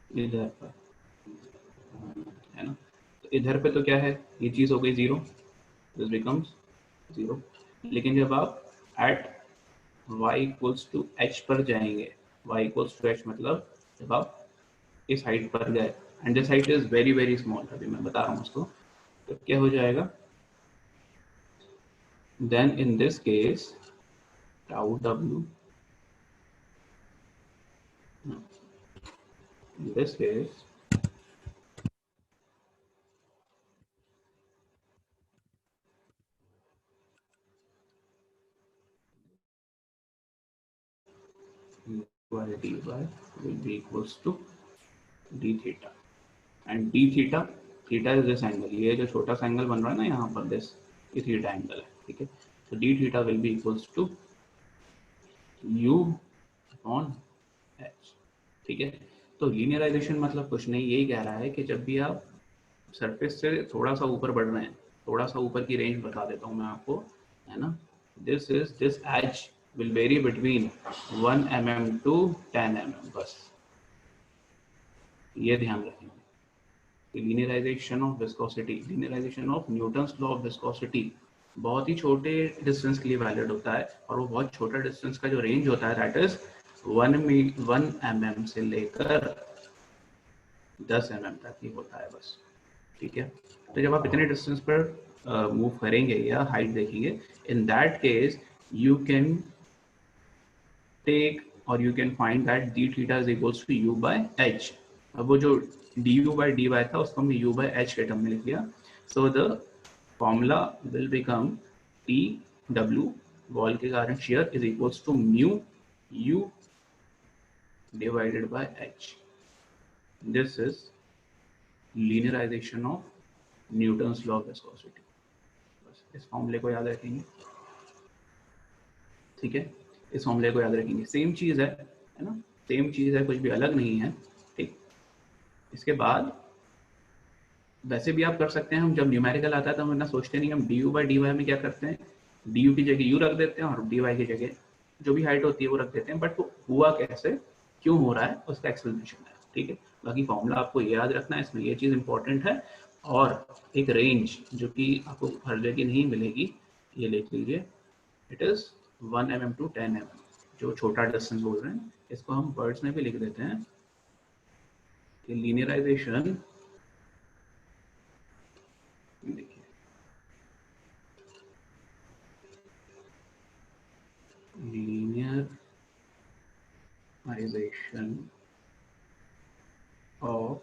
इधर पर, है ना। तो इधर पे तो क्या है, ये चीज हो गई 0, दिस बिकम्स 0। लेकिन जब आप at y equals to h पर जाएंगे, y इक्वल्स टू h मतलब जब आप इस हाइट पर गए, and this height is very very small, अभी मैं बता रहा हूँ उसको, तो क्या हो जाएगा, then in this case tau w, in this case dy will be equals to d theta, and d theta, theta is this angle, ये जो छोटा सा एंगल बन रहा है ना यहाँ पर, दिस ये थीटा एंगल है, ठीक है। तो d theta will be equals to u upon h, ठीक है। तो लीनियराइजेशन मतलब कुछ नहीं, यही कह रहा है कि जब भी आप सरफेस से थोड़ा सा ऊपर बढ़ रहे हैं, थोड़ा सा ऊपर की रेंज बता देता हूँ मैं आपको, है ना, this is this edge will vary between 1 mm to 10 mm, बस ये ध्यान रखेंगे। Linearisation of viscosity, linearisation of Newton's law of viscosity बहुत ही छोटे डिस्टेंस के लिए वैलिड होता है, और वो बहुत छोटा डिस्टेंस का जो रेंज होता है दैट इज 1 mm से लेकर 10 mm तक ही होता है बस, ठीक है। तो जब आप इतने डिस्टेंस पर मूव करेंगे या हाइट देखेंगे, in that case you can take और you can find that d theta is equals to u by h। अब वो जो du by dy था उसको हमने u by h के टर्म में लिख लिया, so the formula will become t w wall के कारण shear is equals to mu u divided by h। This is linearization of Newton's law of viscosity. बस इस फॉर्मूले को याद रखेंगे, ठीक है, इस फॉर्मूले को याद रखेंगे। सेम चीज है ना, सेम चीज है, कुछ भी अलग नहीं है, ठीक। इसके बाद वैसे भी आप कर सकते हैं, हम जब न्यूमेरिकल आता है तो हम इतना सोचते नहीं, हम d u by d y में क्या करते हैं, डी यू की जगह यू रख देते हैं और डी वाई की जगह जो भी हाइट होती है वो रख देते हैं, बट वो हुआ कैसे, क्यों हो रहा है, उसका एक्सप्लेनेशन है, ठीक है। बाकी फॉर्मूला आपको ये याद रखना है, इसमें ये चीज़ इंपॉर्टेंट है। और एक रेंज जो कि आपको हर जगह नहीं मिलेगी, ये लिख लीजिए, it is 1 mm to 10 mm, जो छोटा डिस्टेंस बोल रहे हैं, इसको हम वर्ड्स में भी लिख देते हैं कि लीनियराइजेशन, देखिए linearization of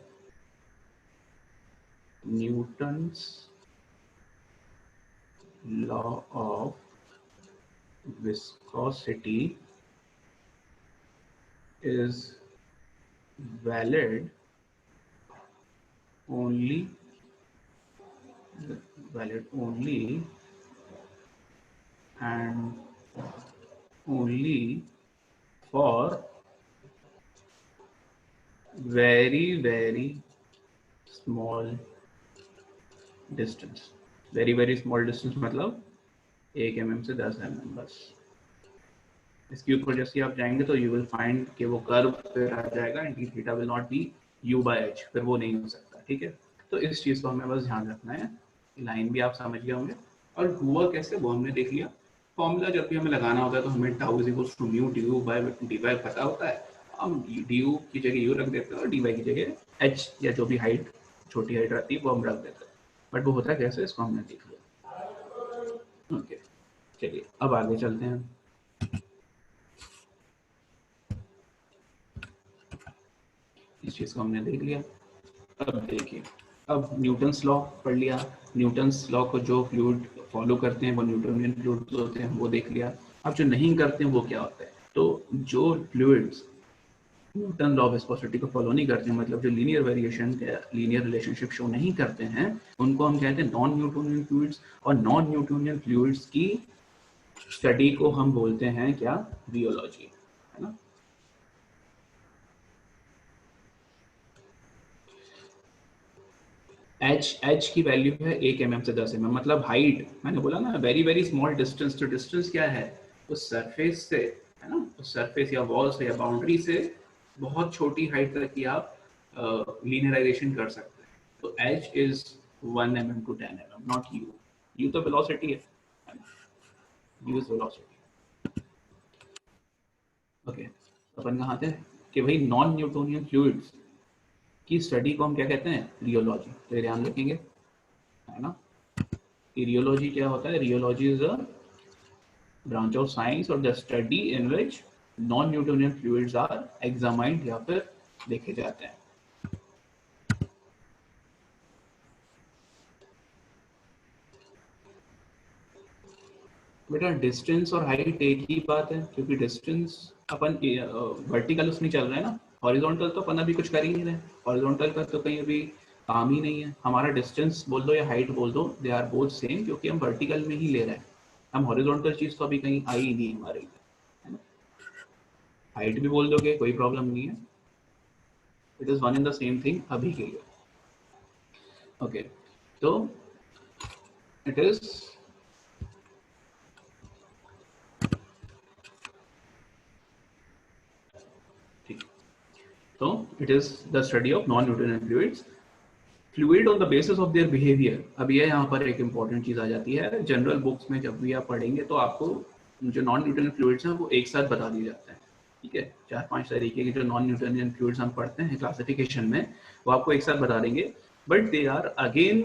Newton's law of viscosity is valid only and only for very very small distance। Very very small distance मतलब 1 mm से 10 mm बस। इसके ऊपर जैसे आप जाएंगे तो यू विल फाइंड कि वो कर्व फिर आ जाएगा, and D theta will not be u by h, फिर वो नहीं हो सकता, ठीक है। तो इस चीज को हमें बस ध्यान रखना है। लाइन भी आप समझ गए होंगे, और हुआ कैसे वो हमने देख लिया। फॉर्मूला जब भी हमें लगाना होता है तो हमें tau is equals to mu d u by d y पता होता है, हम डी यू की जगह यू रख देते हैं और डी वाई की जगह एच या जो भी हाइट छोटी हाइट रहती है वो हम रख देते हैं, बट वो होता है कैसे इसको हमने देख लिया। ओके, चलिए अब आगे चलते हैं। इस चीज को हमने देख लिया। अब देखिए, अब न्यूटन्स लॉ पढ़ लिया, न्यूटन्स लॉ को जो फ्लूइड फॉलो करते हैं वो न्यूटोनियन फ्लूइड्स होते हैं, वो देख लिया। अब जो नहीं करते हैं वो क्या होता है, तो जो fluids Newton law of viscosity को फॉलो नहीं करते हैं, मतलब जो लीनियर वेरिएशन या लीनियर रिलेशनशिप शो नहीं करते हैं, उनको हम कहते हैं नॉन न्यूटोनियन फ्लूइड्स। और नॉन न्यूटोनियन फ्लूइड्स की स्टडी को हम बोलते हैं क्या, रियोलॉजी, है ना। एच की वैल्यू है 1 mm से 10 mm, मतलब हाइट, मैंने बोला ना वेरी वेरी स्मॉल डिस्टेंस। तो डिस्टेंस क्या है, उस सरफेस से, है ना, उस सरफेस या वॉल से या बाउंड्री से बहुत छोटी हाइट तक की आप लीनियराइजेशन कर सकते हैं। तो h is 1 mm to 10 mm, not u। u तो वेलोसिटी है, u इज वेलोसिटी। ओके, अपन कहाँ थे कि भाई नॉन न्यूटोनियन फ्लूइड्स की स्टडी को हम क्या कहते हैं, रियोलॉजी। तो ध्यान रखेंगे, है ना। रियोलॉजी क्या होता है, rheology is a branch of science और the study in which non Newtonian fluids are examined या फिर देखे जाते हैं। बेटा डिस्टेंस और हाइट एक ही बात है, क्योंकि डिस्टेंस अपन वर्टिकल उसमें चल रहे हैं ना, हॉरिजॉन्टल तो अपन अभी कुछ कर ही नहीं रहे। हॉरिजॉन्टल का तो कहीं अभी काम ही नहीं है। हमारा डिस्टेंस बोल दो या हाइट बोल दो, दे आर बोथ सेम, क्योंकि हम वर्टिकल में ही ले रहे हैं। हम हॉरिजॉन्टल चीज तो अभी कहीं आई ही नहीं हमारे लिए। हाइट भी बोल दोगे कोई प्रॉब्लम नहीं है, it is one in the same thing अभी के लिए। ओके, तो इट इज ठीक, तो it is the study of non Newtonian fluids, fluid on the basis of their behaviour. अब ये यहाँ पर एक इंपॉर्टेंट चीज आ जाती है, जनरल बुक्स में जब भी आप पढ़ेंगे तो आपको जो नॉन न्यूटोनियन फ्लूइड्स हैं वो एक साथ बता दिए जाते हैं। ठीक है, 4-5 तरीके के जो नॉन न्यूटोनियन फ्लूइड्स हम पढ़ते हैं क्लासिफिकेशन में, वो आपको एक साथ बता देंगे, but they are again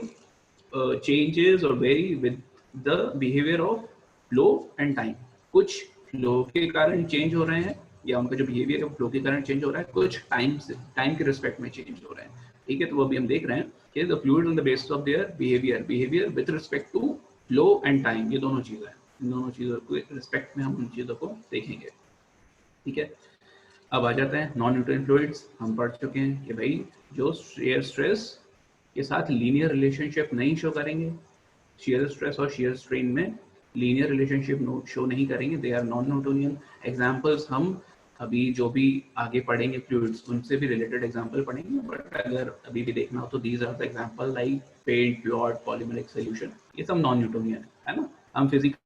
changes और vary with the behaviour of flow and time. कुछ फ्लो के कारण चेंज हो रहे हैं, या उनका जो बिहेवियर है वो फ्लो के कारण चेंज हो रहा है, कुछ टाइम के रिस्पेक्ट में चेंज हो रहे हैं। ठीक है, तो वो अभी हम देख रहे हैं कि the fluid on the basis of their behaviour with respect to flow and time, ये दोनों चीजें हैं। इन दोनों चीजों के रिस्पेक्ट में हम उन चीजों को देखेंगे। ठीक है, अब आ जाते हैं नॉन न्यूटोनियन फ्लूइड्स। हम पढ़ चुके हैं कि भाई जो शेयर स्ट्रेस के साथ लीनियर रिलेशनशिप नहीं शो करेंगे, शेयर स्ट्रेस और शेयर स्ट्रेन में लीनियर रिलेशनशिप शो नहीं करेंगे, they are non Newtonian. Examples हम अभी जो भी आगे पढ़ेंगे फ्लूइड्स, उनसे भी रिलेटेड एग्जांपल पढ़ेंगे, बट अगर अभी भी देखना हो तो these are the example like paint, fluid, polymeric solution, ये सब नॉन न्यूटोनियन है ना। हम फिजिक्स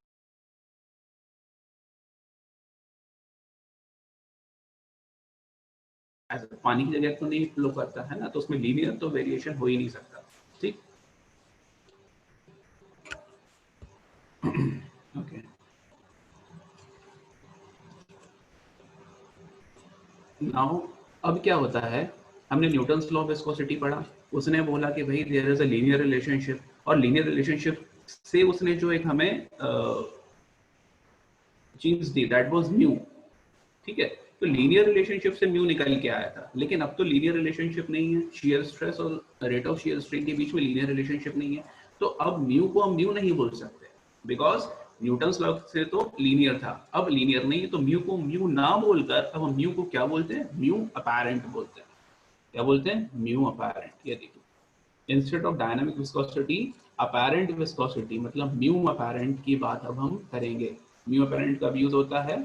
पानी की जगह तो नहीं फ्लो करता है ना, तो उसमें लीनियर तो वेरिएशन हो ही नहीं सकता। ठीक, ओके। नाउ अब क्या होता है, हमने न्यूटन्स लॉ ऑफ विस्कोसिटी पढ़ा, उसने बोला कि भाई there is a linear relationship, और लीनियर रिलेशनशिप से उसने जो एक हमें चीज दी, दैट वाज म्यू। ठीक है, तो लीनियर रिलेशनशिप से म्यू निकल के आया था, लेकिन अब तो लीनियर रिलेशनशिप नहीं है, शेयर स्ट्रेस और रेट ऑफ शेयर स्ट्रेन के बीच में लीनियर रिलेशनशिप नहीं है, तो अब म्यू को हम म्यू नहीं बोल सकते, बिकॉज न्यूटन्स लॉ से तो लीनियर था, अब लीनियर नहीं है, तो म्यू को म्यू ना बोलकर अब हम म्यू को क्या बोलते हैं, म्यू अपैरेंट बोलते हैं। क्या बोलते हैं, म्यू अपैरेंट। ये देखो, instead of dynamic viscosity, apparent viscosity, मतलब म्यू अपैरेंट की बात अब हम करेंगे। म्यू अपैरेंट कब यूज होता है,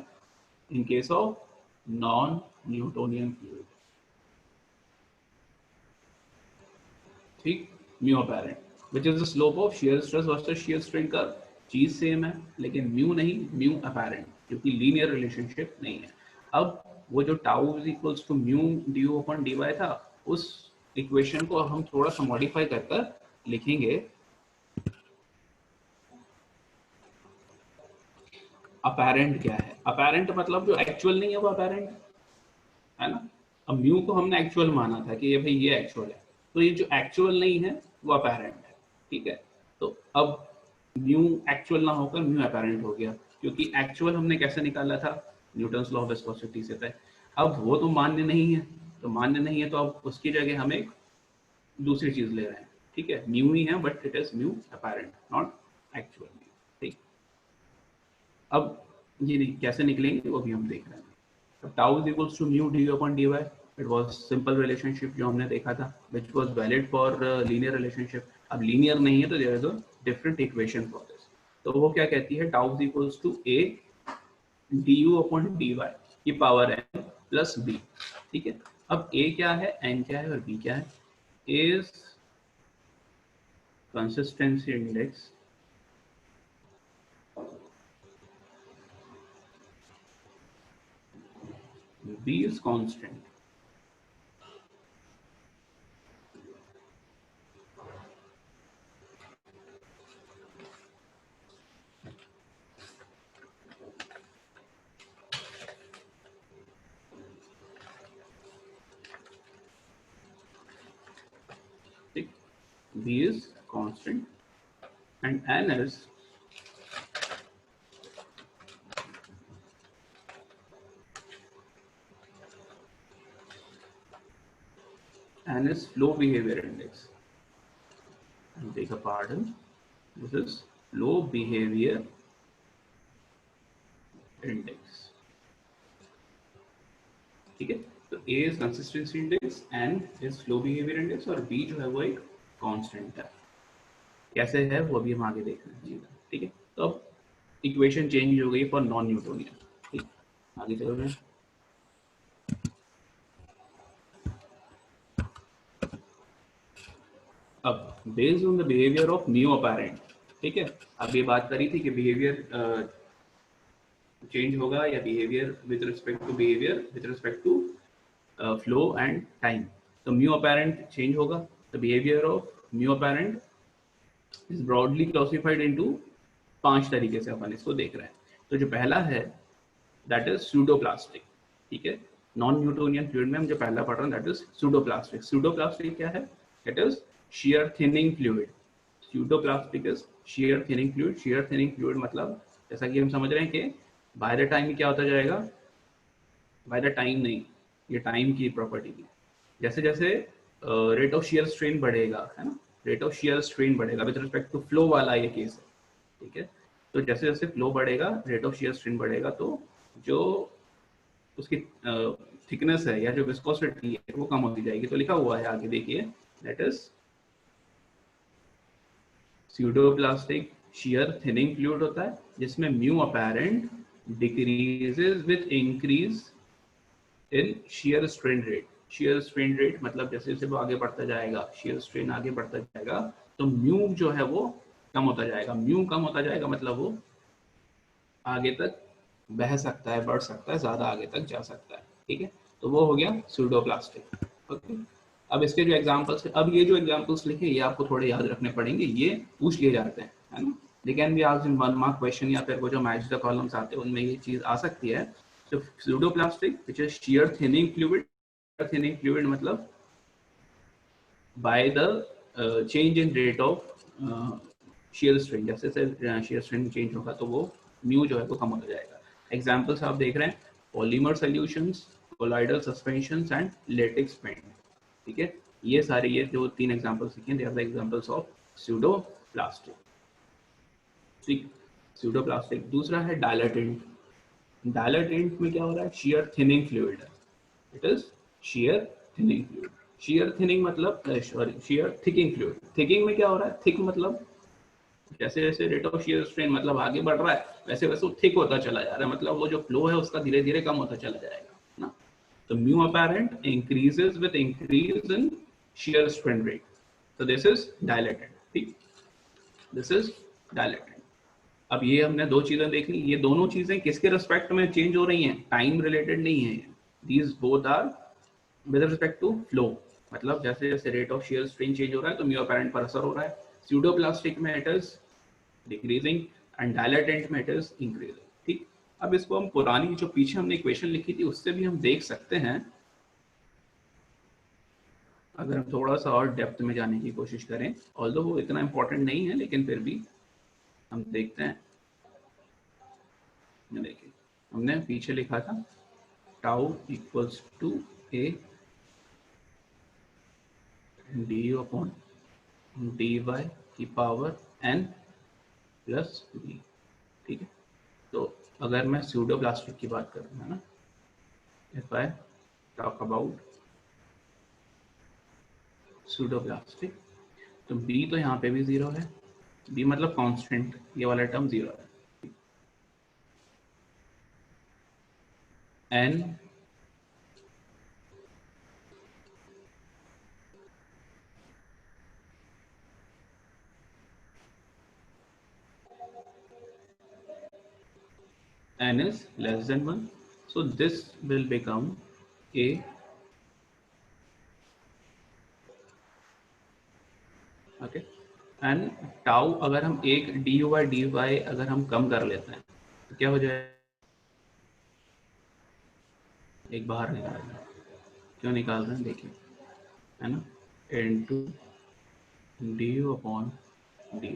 in case of non-Newtonian fluid। ठीक, mu apparent which is the slope of shear stress versus shear strain का, चीज सेम है, लेकिन म्यू नहीं, म्यू अपैरेंट, क्योंकि लीनियर रिलेशनशिप नहीं है। अब वो जो tau is equals to mu d upon d y था, उस इक्वेशन को हम थोड़ा सा मॉडिफाई कर कर लिखेंगे। अपैरेंट क्या है, अपैरेंट मतलब जो एक्चुअल नहीं है वो अपैरेंट है ना। अब म्यू को हमने एक्चुअल माना था कि ये भाई ये एक्चुअल है, तो ये जो एक्चुअल नहीं है वो अपैरेंट है। ठीक है, तो अब म्यू एक्चुअल ना होकर म्यू अपैरेंट हो गया, क्योंकि एक्चुअल हमने कैसे निकाला था, न्यूटन्स लॉ ऑफ विस्कोसिटी से तय। अब वो तो मान्य नहीं है, तो मान्य नहीं है तो अब उसकी जगह हम एक दूसरी चीज ले रहे हैं। ठीक है, म्यू ही है but it is mu apparent, not actual mu. ठीक, अब ये नहीं कैसे निकलेंगे वो भी हम देख रहे हैं। अब tau is equals to mu du upon dy, it was simple relationship जो हमने देखा था, which was valid for linear relationship। अब linear नहीं है तो there is a different equation for this। तो वो क्या कहती है, tau is equals to a du upon dy की पावर n प्लस b। ठीक है, अब a क्या है, n क्या है और b क्या है, a is consistency index, b is constant। b is constant and n is flow behavior index. I beg a pardon, this is flow behavior index. ठीक है, तो A is consistency index, N is flow behaviour index और B जो है वो एक constant है। कैसे है वो अभी हम आगे देख रहे हैं। ठीक है, तो अब इक्वेशन चेंज हो गई फॉर नॉन न्यूटोनियन। ठीक, आगे चलो रहे हैं। अब based on the behaviour of new apparent, ठीक है, अब ये बात करी थी कि बिहेवियर चेंज होगा या behaviour with respect to behaviour with respect to flow and time. तो म्यू अपैरेंट चेंज होगा। The behaviour of mu apparent is broadly classified into 5 तरीके से अपन इसको देख रहे हैं। तो जो पहला है दैट इज सूडोप्लास्टिक। ठीक है, नॉन न्यूटोनियन फ्लूइड में हम जो पहला पढ़ रहे हैं दैट इज सूडोप्लास्टिक। सूडोप्लास्टिक क्या है? It is shear thinning fluid. Pseudoplastic is shear thinning fluid. Shear thinning fluid मतलब जैसा कि हम समझ रहे हैं कि by the time क्या होता जाएगा, by the time नहीं, ये टाइम की प्रॉपर्टी की, जैसे जैसे रेट ऑफ shear strain बढ़ेगा, है ना, रेट ऑफ shear strain बढ़ेगा विद रिस्पेक्ट टू फ्लो वाला ये केस है। ठीक है, तो जैसे जैसे फ्लो बढ़ेगा रेट ऑफ shear strain बढ़ेगा, तो जो उसकी थिकनेस है या जो विस्कोसिटी है वो कम होती जाएगी। तो लिखा हुआ है आगे देखिए, that is pseudoplastic shear thinning fluid होता है जिसमें mu apparent decreases with increase in shear strain rate. shear strain rate मतलब जैसे जैसे वो आगे बढ़ता जाएगा, shear strain आगे बढ़ता जाएगा, तो म्यू जो है वो कम होता जाएगा। म्यू कम होता जाएगा मतलब वो आगे तक बह सकता है, बढ़ सकता है, ज्यादा आगे तक जा सकता है। ठीक है, तो वो हो गया स्यूडोप्लास्टिक। ओके, अब इसके जो एग्जांपल्स है, अब ये जो एग्जांपल्स लिखे ये आपको थोड़े याद रखने पड़ेंगे, ये पूछ लिए जाते हैं, है ना। They can be asked in 1 mark question या फिर वो जो मैच द कॉलम्स आते हैं उनमें ये चीज आ सकती है। तो pseudoplastic which is shear thinning fluid. Thinning fluid मतलब by the change in rate of shear strain, जैसे जैसे shear strain चेंज होगा तो वो म्यू जो है वो कम होता जाएगा। एग्जांपल्स आप देख रहे हैं, polymer solutions, colloidal suspensions and latex paint. ठीक है, ये सारे ये जो 3 एग्जांपल्स लिखे हैं they are the examples of pseudoplastic. ठीक, स्यूडोप्लास्टिक। दूसरा है डायलेटेंट। डायलेटेंट में क्या हो रहा है? shear thinning fluid है, it is shear thinning fluid. shear thinning मतलब sorry shear thickening fluid. thickening में क्या हो रहा है? थिक मतलब जैसे जैसे रेट ऑफ shear strain मतलब आगे बढ़ रहा है वैसे वैसे वो थिक होता चला जा रहा है, मतलब वो जो फ्लो है उसका धीरे धीरे कम होता चला जाएगा ना। तो mu apparent increases with increase in shear strain rate, so this is dilatant. ठीक, this is dilatant. अब ये हमने 2 चीजें देख ली, ये दोनों चीजें किसके रिस्पेक्ट में चेंज हो रही हैं? टाइम रिलेटेड नहीं है, these both are with respect to flow. मतलब जैसे जैसे rate of shear strain change हो रहा है तो म्यू अपैरेंट पर असर हो रहा है। स्यूडोप्लास्टिक में it is decreasing and dilatant में इट इज इंक्रीजिंग। ठीक, अब इसको हम पुरानी जो पीछे हमने इक्वेशन लिखी थी उससे भी हम देख सकते हैं, अगर हम थोड़ा सा और डेप्थ में जाने की कोशिश करें, ऑल्दो वो इतना इंपॉर्टेंट नहीं है लेकिन फिर भी हम देखते हैं। देखिए हमने पीछे लिखा था tau equals to a d upon d y की पावर एन प्लस बी। ठीक है, तो अगर मैं स्यूडोप्लास्टिक की बात करूँ, है ना, if I talk about pseudoplastic, तो बी तो यहाँ पे भी 0 है, बी मतलब कांस्टेंट, ये वाला टर्म 0 है। N n is less than 1, so this will become a okay and tau अगर हम एक d u by d y अगर हम कम कर लेते हैं तो क्या हो जाएगा? एक बाहर निकाल, क्यों निकाल रहे हैं देखिए, है ना, n2 du अपॉन dy।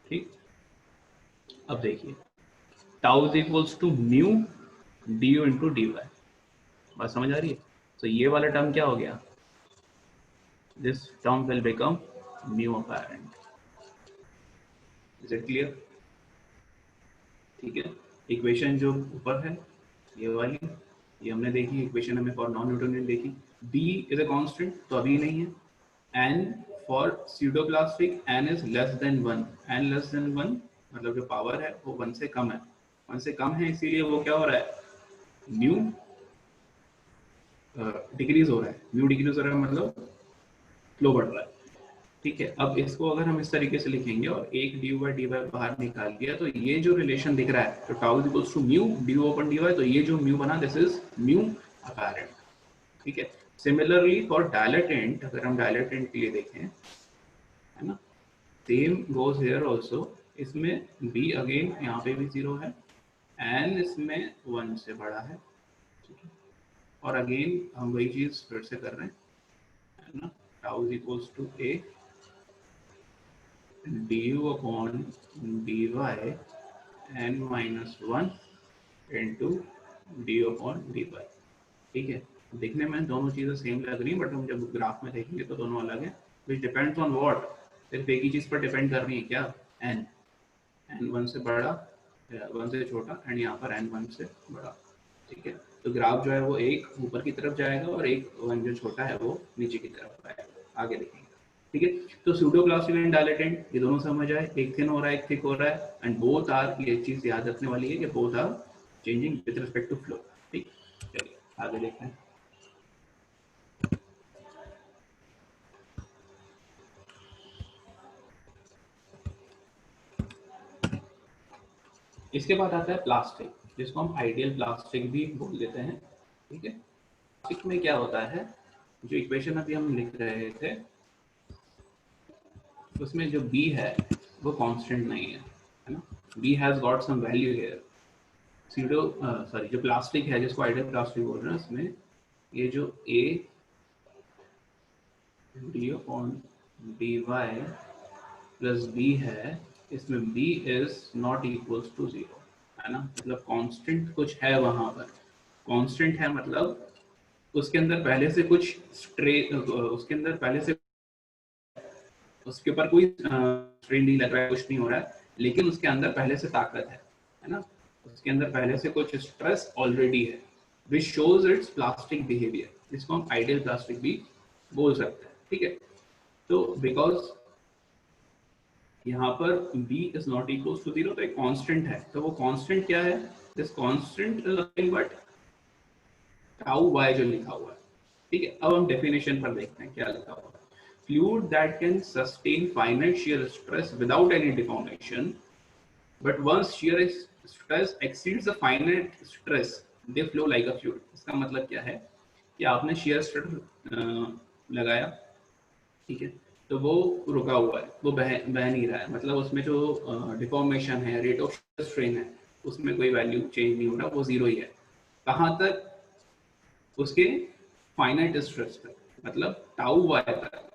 ठीक, अब देखिए tau is equals to mu du into dy। बात समझ आ रही है? तो ये वाला टर्म क्या हो गया, this term will become mu apparent. Is it clear? ठीक है, इक्वेशन जो ऊपर है ये वाली, ये हमने देखी इक्वेशन, हमें फॉर नॉन न्यूटोनियन देखी। b इज अ कांस्टेंट तो अभी नहीं है। n for pseudoplastic n is less than 1, n less than 1 मतलब जो पावर है वो 1 से कम है, 1 से कम है, इसीलिए वो क्या हो रहा है, म्यू डिक्रीज हो रहा है। म्यू डिक्रीज हो रहा है मतलब फ्लो बढ़ रहा है। ठीक है, अब इसको अगर हम इस तरीके से लिखेंगे और एक dy बाई dy बाहर निकाल दिया तो ये जो रिलेशन दिख रहा है, तो tau is equals to mu du upon dy, तो ये जो म्यू बना दिस इज म्यू अपैरेंट। ठीक है, सिमिलरली फॉर डायलेटेंट, अगर हम डायलेटेंट के लिए देखें, है ना, सेम गोज हियर आल्सो, इसमें b अगेन यहाँ पे भी 0 है, n इसमें 1 से बड़ा है। ठीक है, और अगेन हम वही चीज फिर से कर रहे हैं, है ना, tau is equals to a du upon dy n minus 1 into d upon d y. ठीक है, देखने में दोनों चीजें सेम लग रही हैं, बट हम जब ग्राफ में देखेंगे तो दोनों अलग है। विच डिपेंड्स ऑन व्हाट, सिर्फ एक ही चीज पर डिपेंड कर रही है क्या, n, n 1 से बड़ा, 1 से छोटा, एंड यहाँ पर n 1 से बड़ा। ठीक है, तो ग्राफ जो है वो एक ऊपर की तरफ जाएगा और एक 1 जो छोटा है वो नीचे की तरफ आएगा। आगे देखेंगे। ठीक है, तो स्यूडोप्लास्टिक एंड डायलेटेंट ये दोनों समझ आए, एक थिन हो रहा है एक थिक हो रहा है, एंड बोथ आर, ये चीज याद रखने वाली है कि both are changing with respect to flow. ठीक, चलिए आगे देखते हैं। इसके बाद आता है प्लास्टिक, जिसको हम आइडियल प्लास्टिक भी बोल देते हैं। ठीक है, प्लास्टिक में क्या होता है, जो इक्वेशन अभी हम लिख रहे थे उसमें जो b है वो कांस्टेंट नहीं है ना, b has got some value here. Pseudo sorry, जो प्लास्टिक है जिसको आइडियल प्लास्टिक बोल रहे हैं, उसमें ये जो a d upon d y plus b है, इसमें b is not equals to 0, है ना, मतलब कांस्टेंट कुछ है वहां पर। कांस्टेंट है मतलब उसके अंदर पहले से कुछ उसके अंदर पहले से उसके ऊपर कोई स्ट्रेन नहीं लग रहा है, कुछ नहीं हो रहा है, लेकिन उसके अंदर पहले से ताकत है ना, उसके अंदर पहले से कुछ स्ट्रेस ऑलरेडी है, which shows it's plastic behaviour, जिसको हम आइडियल प्लास्टिक भी बोल सकते हैं। ठीक है, तो बिकॉज यहाँ पर b is not equal to 0, तो एक कांस्टेंट है, तो वो कांस्टेंट क्या है, this constant is nothing but tau y जो लिखा हुआ है। ठीक है, अब हम डेफिनेशन पर देखते हैं क्या लिखा हुआ है। Fluid that can sustain finite shear stress without any deformation, but once shear stress exceeds the finite stress, they flow like a fluid। इसका मतलब क्या है कि आपने shear stress लगाया, ठीक है, तो वो रुका हुआ है, वो बह नहीं रहा है, मतलब उसमें जो डिफॉर्मेशन है, रेट ऑफ स्ट्रेन है, उसमें कोई वैल्यू चेंज नहीं हो रहा, वो 0 ही है। कहाँ तक, उसके फाइनाइट स्ट्रेस तक, मतलब टाउ वाई तक।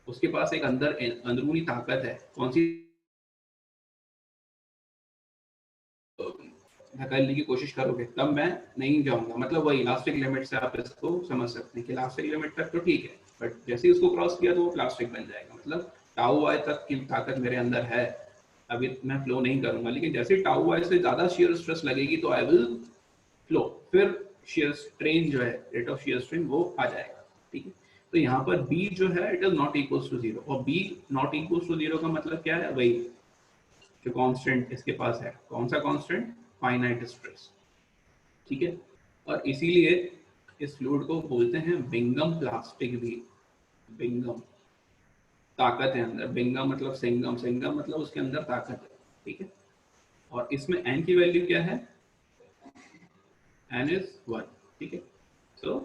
उसके पास एक अंदरूनी ताकत है, कौन सी, धकेलने की कोशिश करोगे तब मैं नहीं जाऊंगा, मतलब वही इलास्टिक लिमिट से आप इसको समझ सकते हैं कि इलास्टिक लिमिट तक तो ठीक है, बट जैसे ही उसको क्रॉस किया तो वो प्लास्टिक बन जाएगा, मतलब टाउ वाई तक की ताकत मेरे अंदर है, अभी मैं फ्लो नहीं करूंगा, लेकिन जैसे टाउ वाई से ज्यादा शियर स्ट्रेस लगेगी तो आई विल फ्लो, फिर शियर स्ट्रेन जो है, रेट ऑफ शियर स्ट्रेन वो आ जाएगा। ठीक है, तो यहाँ पर b जो है it is not equals to 0, और b नॉट इक्वल्स टू 0 का मतलब क्या है, वही जो कांस्टेंट इसके पास है, कौन सा कांस्टेंट, फाइनाइट स्ट्रेस। ठीक है, और इसीलिए इस फ्लूइड को बोलते हैं बिंगम प्लास्टिक भी। बिंगम, ताकत है अंदर, बिंगम मतलब सिंगम, सिंगम मतलब उसके अंदर ताकत है। ठीक है, और इसमें n की वैल्यू क्या है, n इज 1। ठीक है, so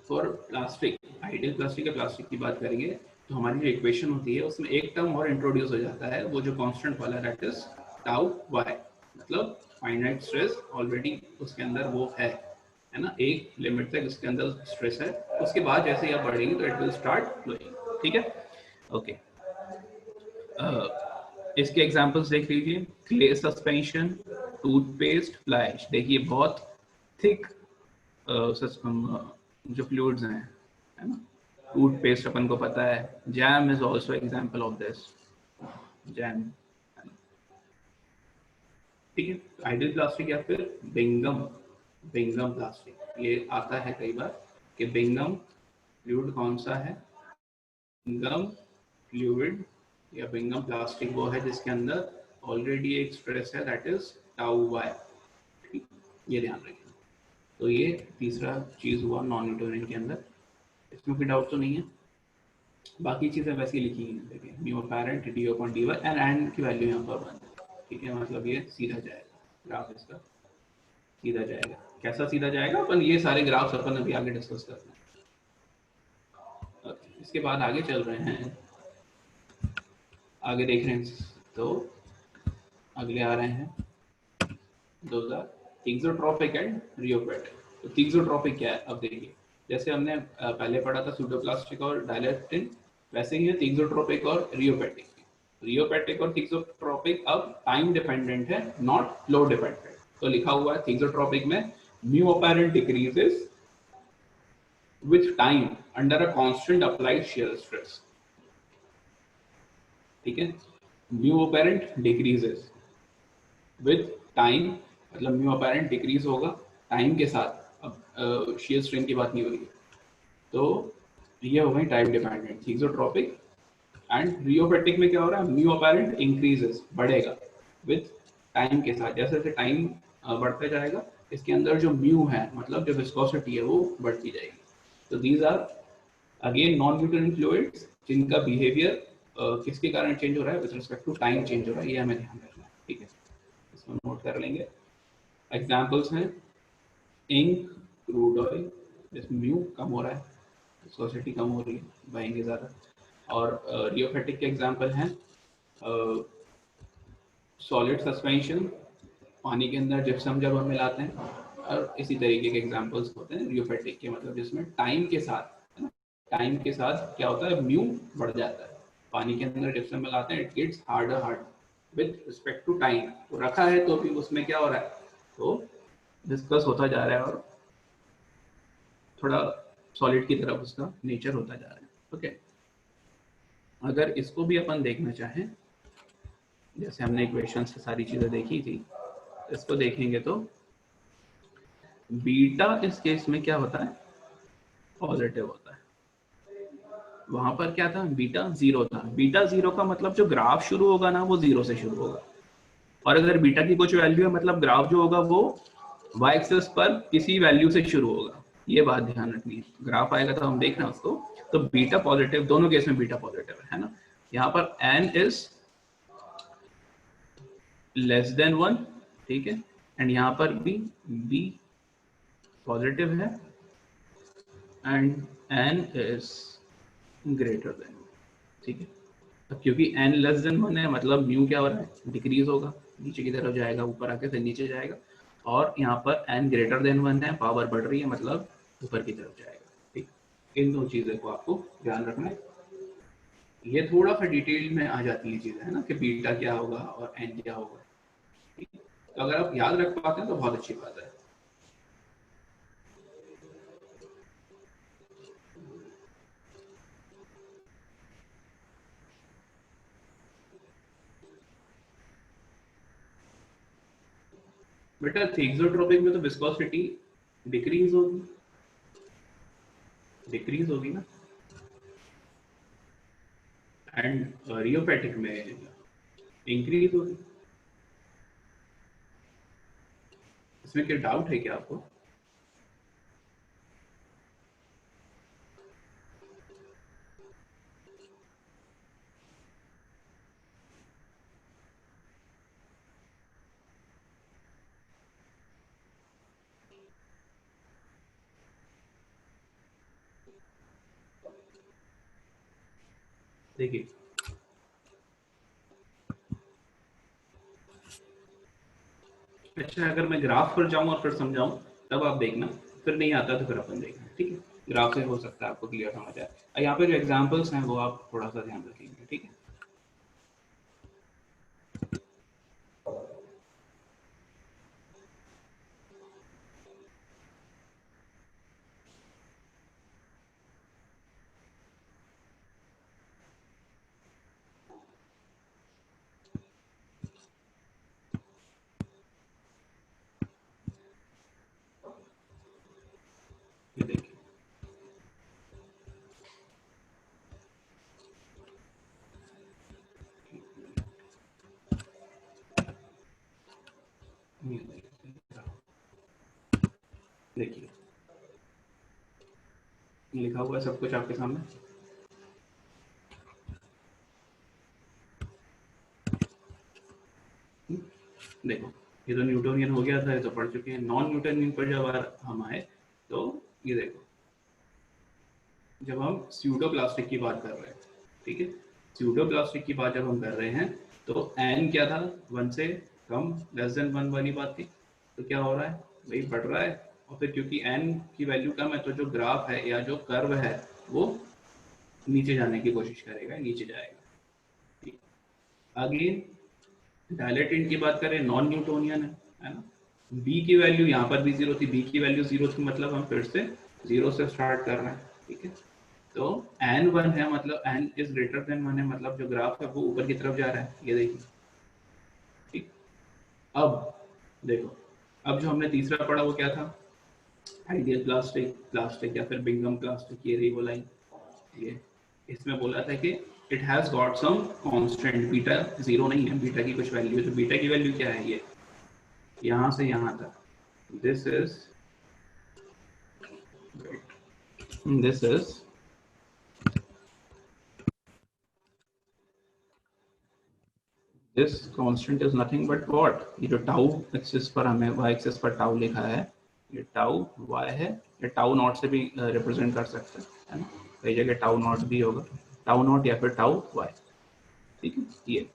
for plastic, ideal plastic या प्लास्टिक की बात करेंगे तो हमारी जो इक्वेशन होती है उसमें एक टर्म और इंट्रोड्यूस हो जाता है, वो जो कांस्टेंट वाला, दैट इज टाउ वाई, मतलब फाइनाइट स्ट्रेस ऑलरेडी उसके अंदर वो है ना, एक लिमिट तक इसके अंदर स्ट्रेस है, उसके बाद जैसे ही आप बढ़ेंगे तो इट विल स्टार्ट फ्लोइंग। ठीक है, ओके, इसके एग्जांपल्स देख लीजिए, क्ले सस्पेंशन, टूथपेस्ट, फ्लैश। देखिए बहुत थिक जो फ्लूइड्स हैं, है ना। टूथपेस्ट अपन को पता है, jam is also example of this, jam, ठीक है। आइडियल प्लास्टिक या फिर बिंगम, बिंगम प्लास्टिक, ये आता है कई बार कि बिंगम फ्लूइड कौन सा है। बिंगम फ्लूइड या बिंगम प्लास्टिक वो है जिसके अंदर ऑलरेडी एक स्ट्रेस है, दैट इज टाउ वाई, ठीक, ये ध्यान रखिए। तो ये तीसरा चीज हुआ नॉन न्यूटोनियन के अंदर, इसमें कोई डाउट तो नहीं है। बाकी चीजें वैसी लिखी हैं, देखिए mu apparent, d upon d y and की वैल्यू यहाँ पर 1, ठीक है, मतलब ये सीधा जाएगा, ग्राफ इसका सीधा जाएगा। कैसा सीधा जाएगा, अपन ये सारे ग्राफ्स अपन अभी आगे डिस्कस करते हैं। इसके बाद आगे चल रहे हैं, आगे देख रहे हैं, तो अगले आ रहे हैं 2000 एक्सोट्रोपिक एंड रियोपेटिक। तो एक्सोट्रोपिक क्या है, अब देखिए, जैसे हमने पहले पढ़ा था सूडोप्लास्टिक और डायलेक्टिन, वैसे ही है एक्सोट्रोपिक और रियोपेटिक। रियोपेटिक और एक्सोट्रोपिक अब टाइम डिपेंडेंट है, नॉट फ्लो डिपेंडेंट। तो लिखा हुआ है एक्सोट्रोपिक में mu apparent decreases with time under a constant applied shear stress, ठीक है। Mu apparent decreases with time, मतलब म्यू अपैरेंट डिक्रीज होगा टाइम के साथ, अब शियर स्ट्रेन की बात नहीं हो रही है। तो ये हो गई टाइम डिपेंडेंट एक्सोट्रोपिक। एंड रियोपेटिक में क्या हो रहा है, म्यू अपैरेंट इंक्रीजेस, बढ़ेगा विथ टाइम के साथ, जैसे जैसे टाइम बढ़ते जाएगा इसके अंदर जो म्यू है, मतलब जो विस्कोसिटी है, वो बढ़ती जाएगी। तो these are again non Newtonian fluids जिनका बिहेवियर किसके कारण चेंज हो रहा है, with respect to time change हो रहा है, ये हमें ध्यान रखना है, ठीक है, इसको नोट कर लेंगे। एग्जाम्पल्स हैं इंक, क्रूड ऑयल, जिसमें म्यू कम हो रहा है, विस्कोसिटी कम हो रही है, बहेंगे ज़्यादा। और रियोफेटिक के एग्जाम्पल हैं सॉलिड सस्पेंशन, पानी के अंदर जिप्सम जब हम मिलाते हैं, और इसी तरीके के एग्जाम्पल्स होते हैं रियोफेटिक के, मतलब जिसमें टाइम के साथ, है ना, टाइम के साथ क्या होता है, म्यू बढ़ जाता है। पानी के अंदर जिप्सम मिलाते हैं, it gets harder hard with respect to time. तो रखा है तो भी उसमें क्या हो रहा है, तो डिस्कस होता जा रहा है और थोड़ा सॉलिड की तरफ उसका नेचर होता जा रहा है, ओके। अगर इसको भी अपन देखना चाहें, जैसे हमने इक्वेशन से सारी चीजें देखी थी, इसको देखेंगे तो बीटा इस केस में क्या होता है, पॉजिटिव होता है। वहां पर क्या था, बीटा 0 था। बीटा 0 का मतलब जो ग्राफ शुरू होगा ना, वो 0 से शुरू होगा, और अगर बीटा की कुछ वैल्यू है, मतलब ग्राफ जो होगा वो y एक्सिस पर किसी वैल्यू से शुरू होगा। ये बात ध्यान रखनी है, ग्राफ आएगा तो हम देखना उसको। तो बीटा पॉजिटिव, दोनों केस में बीटा पॉजिटिव है ना। यहाँ पर n इज लेस देन 1, ठीक है, एंड यहाँ पर भी b पॉजिटिव है and n is greater then, ठीक है। अब क्योंकि n लेस देन 1 है, मतलब म्यू क्या हो रहा है, डिक्रीज होगा, नीचे की तरफ जाएगा, ऊपर आके फिर नीचे जाएगा। और यहाँ पर n ग्रेटर देन 1 है, पावर बढ़ रही है, मतलब ऊपर की तरफ जाएगा, ठीक। इन दो चीज़ों को आपको ध्यान रखना है। ये थोड़ा सा डिटेल में आ जाती है चीज़ें, है ना, कि बीटा क्या होगा और n क्या होगा, ठीक। तो अगर आप याद रख पाते हैं तो बहुत अच्छी बात है। बेटा एक्सोट्रोपिक में तो विस्कोसिटी डिक्रीज होगी, डिक्रीज होगी ना, एंड रियोपेटिक में इंक्रीज होगी। इसमें क्या डाउट है क्या आपको? देखिए अच्छा, अगर मैं ग्राफ पर जाऊं और फिर समझाऊं तब आप देखना, फिर नहीं आता तो फिर अपन देखना, ठीक है। ग्राफ से हो सकता है आपको क्लियर समझ आए। यहाँ पे जो एग्जांपल्स हैं वो आप थोड़ा सा ध्यान रखिए। देखिए लिखा हुआ है सब कुछ आपके सामने। देखो ये तो न्यूटोनियन हो गया था, ये तो पढ़ चुके हैं। नॉन न्यूटोनियन पर जब हम आए तो ये देखो, जब हम स्यूडो प्लास्टिक की बात कर रहे हैं, ठीक है, स्यूडो प्लास्टिक की बात जब हम कर रहे हैं तो एन क्या था, 1 से कम, लेस देन 1 वाली बात थी। तो क्या हो रहा है भाई, बढ़ रहा है। और फिर क्योंकि एन की वैल्यू कम है तो जो ग्राफ है या जो कर्व है वो नीचे जाने की कोशिश करेगा, नीचे जाएगा। अगेन डायलेटेंट की बात करें, नॉन न्यूटोनियन है ना। बी की वैल्यू यहाँ पर भी जीरो थी, बी की वैल्यू जीरो थी, मतलब हम फिर से जीरो से स्टार्ट कर रहे हैं, ठीक है। तो एन वन है, मतलब n is greater than one है, मतलब जो ग्राफ है वो ऊपर की तरफ जा रहा है, ये देखिए, ठीक। अब देखो, अब जो हमने तीसरा पढ़ा वो क्या था, आइडियल प्लास्टिक, प्लास्टिक या फिर बिंगम प्लास्टिक, ये रही वो लाइन। ये इसमें बोला था कि it has got some constant, beta zero नहीं है, बीटा की कुछ वैल्यू है। तो बीटा की वैल्यू क्या है, ये यहाँ से यहाँ तक, this is this constant is nothing but what, ये जो टाउ एक्सिस पर हमें वाई एक्सिस पर टाउ लिखा है, ये टाउ वाई है, ये टाउ नॉट से भी रिप्रेजेंट कर सकते हैं, है ना। कई जगह टाउ नॉट भी होगा, टाउ नॉट या फिर टाउ वाई, ठीक है। ये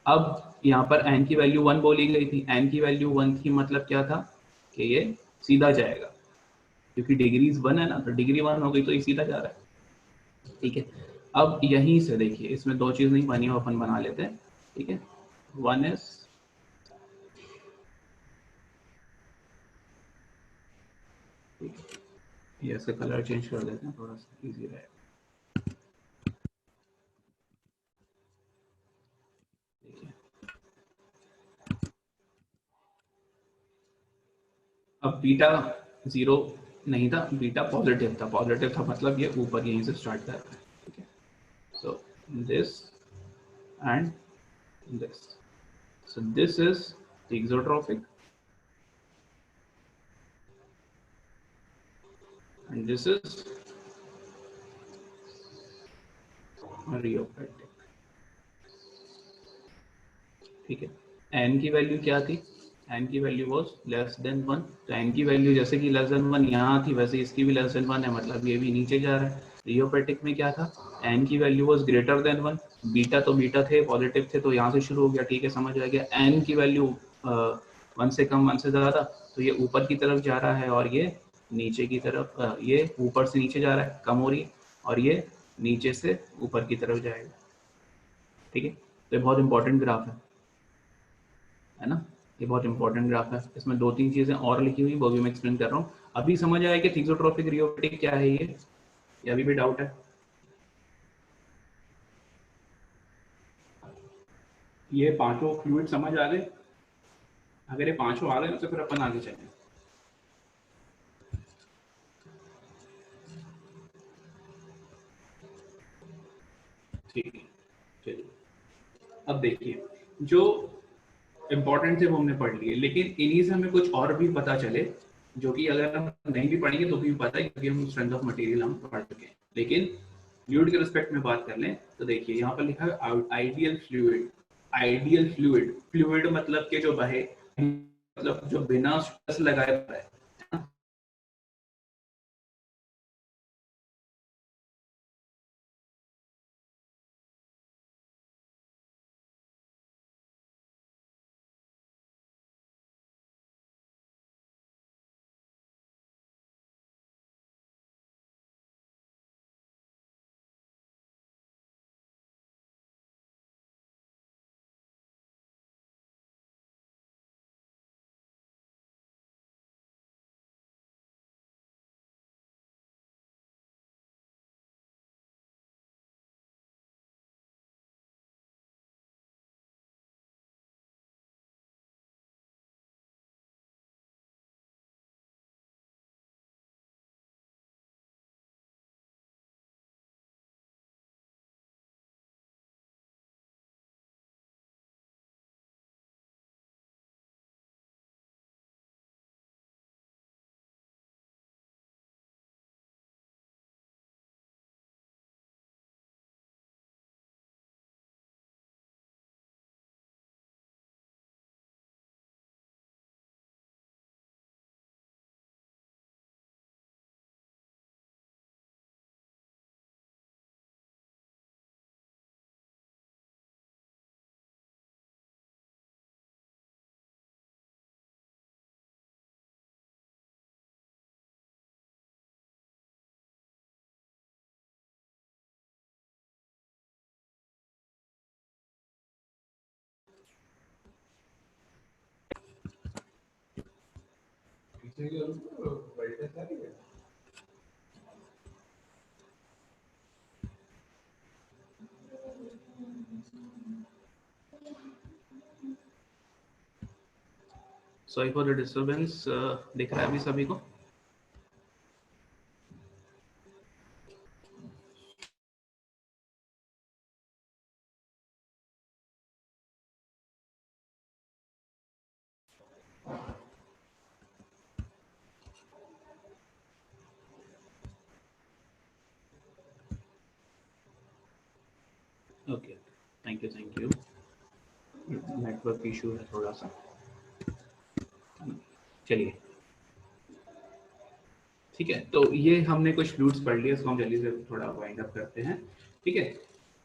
अब यहाँ पर एन की वैल्यू 1 बोली गई थी, एन की वैल्यू 1 थी, मतलब क्या था कि ये सीधा जाएगा, क्योंकि डिग्रीज 1 है ना, तो डिग्री 1 हो गई तो ये सीधा जा रहा है, ठीक है। अब यहीं से देखिए, इसमें दो चीज नहीं बनी, अपन बना लेते हैं, ठीक है। वन इज, ये इसका कलर चेंज कर देते हैं, थोड़ा सा इजी रहेगा। देखिए अब बीटा जीरो नहीं था, बीटा पॉजिटिव था, पॉजिटिव था मतलब ये ऊपर यहीं से स्टार्ट कर रहा है, ठीक है। So this and this, so this is thixotropic and this is rheopatic, ठीक है। n की वैल्यू क्या थी, n की वैल्यू वाज लेस देन 1, तो n की वैल्यू जैसे कि लेस देन 1 यहाँ थी, वैसे इसकी भी लेस देन 1 है, मतलब ये भी नीचे जा रहा है। रियोपेटिक में क्या था, n की value was greater than 1, beta तो बीटा थे, पॉजिटिव थे, तो यहाँ से शुरू हो गया, ठीक है, समझ आ गया। n की वैल्यू 1 से कम, 1 से ज़्यादा, तो ये ऊपर की तरफ जा रहा है, और ये नीचे की तरफ, ये ऊपर से नीचे जा रहा है, कम हो रही है, और ये नीचे से ऊपर की तरफ जाएगा, ठीक है। तो ये बहुत इंपॉर्टेंट ग्राफ है ना, ये बहुत इंपॉर्टेंट ग्राफ है। इसमें दो तीन चीजें और लिखी हुई, वो भी मैं एक्सप्लेन कर रहा हूँ। अभी समझ आया कि थिक्सोट्रोपिक रियोपेटिक क्या है, ये अभी भी डाउट है। ये पांचों फ्लूइड समझ आ गए, अगर ये पांचों आ गए तो फिर अपन आगे चलें। ठीक है, चलिए। अब देखिए, जो इम्पोर्टेंट थे वो हमने पढ़ लिए, लेकिन इन्हीं से हमें कुछ और भी पता चले, जो कि अगर हम नहीं भी पढ़ेंगे तो भी पता है, क्योंकि हम स्ट्रेंथ ऑफ मटेरियल हम पढ़ चुके हैं। लेकिन फ्लूइड के रिस्पेक्ट में बात कर लें तो देखिए, यहाँ पर लिखा है ideal fluid. Ideal fluid, fluid मतलब के जो बहे, मतलब जो बिना स्ट्रेस लगाए बहे, सॉरी फॉर द डिस्टर्बेंस। दिख रहा है अभी सभी को? Okay, thank you. Network issue है थोड़ा सा। चलिए, ठीक है। तो ये हमने कुछ फ्लूइड्स पढ़ लिए, इसको हम जल्दी से थोड़ा वाइंड अप करते हैं। ठीक है,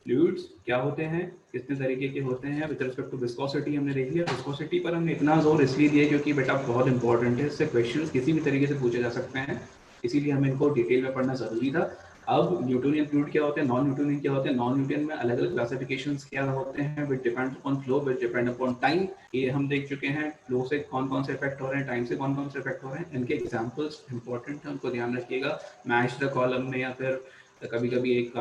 फ्लूइड्स क्या होते हैं, कितने तरीके के होते हैं। विद रिस्पेक्ट टू विस्कोसिटी हमने देख लिया। विस्कोसिटी पर हमने इतना जोर इसलिए दिया क्योंकि बेटा बहुत इंपॉर्टेंट है, इससे क्वेश्चंस किसी भी तरीके से पूछे जा सकते हैं, इसीलिए हमें इनको डिटेल में पढ़ना जरूरी था। अब न्यूटोनियन फ्लूइड क्या होते हैं, नॉन न्यूटोनियन क्या होते हैं, नॉन न्यूटोनियन में अलग अलग क्लासिफिकेशंस क्या होते हैं, with depend upon flow, with depend upon time. ये हम देख चुके हैं, फ्लो से कौन कौन से इफेक्ट हो रहे हैं, टाइम से कौन कौन से इफेक्ट हो रहे हैं। इनके एग्जांपल्स इंपॉर्टेंट है, उनको ध्यान रखिएगा। मैच द कॉलम में या फिर कभी कभी एक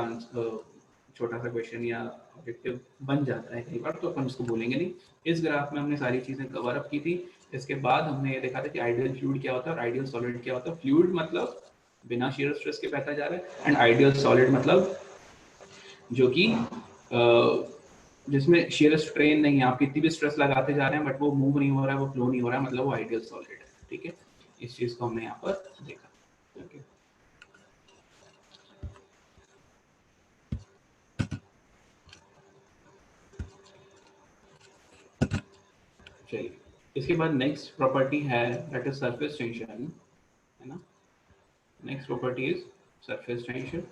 छोटा सा क्वेश्चन या ऑब्जेक्टिव बन जाता है कई बार, तो अपन उसको बोलेंगे नहीं। इस ग्राफ में हमने सारी चीजें कवर अप की थी। इसके बाद हमने ये देखा था कि आइडियल फ्लूइड क्या होता है और आइडियल सॉलिड क्या होता है। फ्लूइड मतलब बिना शियर स्ट्रेस के बहता जा रहा है, एंड आइडियल सॉलिड मतलब जो कि जिसमें शियर स्ट्रेन नहीं है, आप कितनी भी स्ट्रेस लगाते जा रहे हैं बट वो मूव नहीं हो रहा है, वो फ्लो नहीं हो रहा है, मतलब वो आइडियल सॉलिड है। ठीक है, इस चीज को हमने यहाँ पर देखा। okay. चलिए, इसके बाद नेक्स्ट प्रॉपर्टी है दैट इज सरफेस टेंशन, है ना। Next property is surface tension.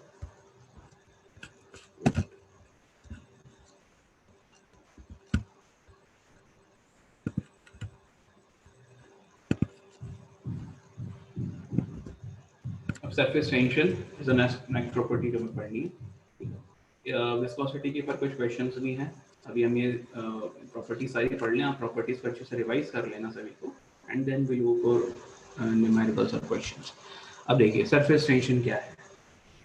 अब surface tension is the next property जो हमें पढ़नी है। विस्कोसिटी के ऊपर कुछ क्वेश्चंस भी हैं। अभी हम ये प्रॉपर्टी सारी पढ़ लें, आप प्रॉपर्टीज को अच्छे से रिवाइज कर लेना सभी को, and then will go for numericals और क्वेश्चंस। अब देखिए सरफेस टेंशन क्या है।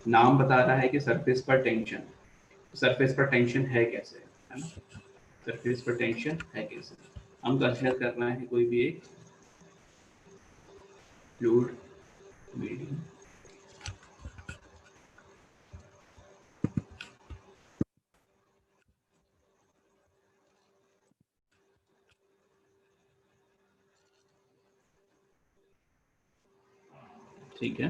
नाम बता रहा है कि सरफेस पर टेंशन। सरफेस पर टेंशन है कैसे, है ना। सरफेस पर टेंशन है कैसे, हम कंसीडर करना है कोई भी एक फ्लूइड मीडियम। ठीक है,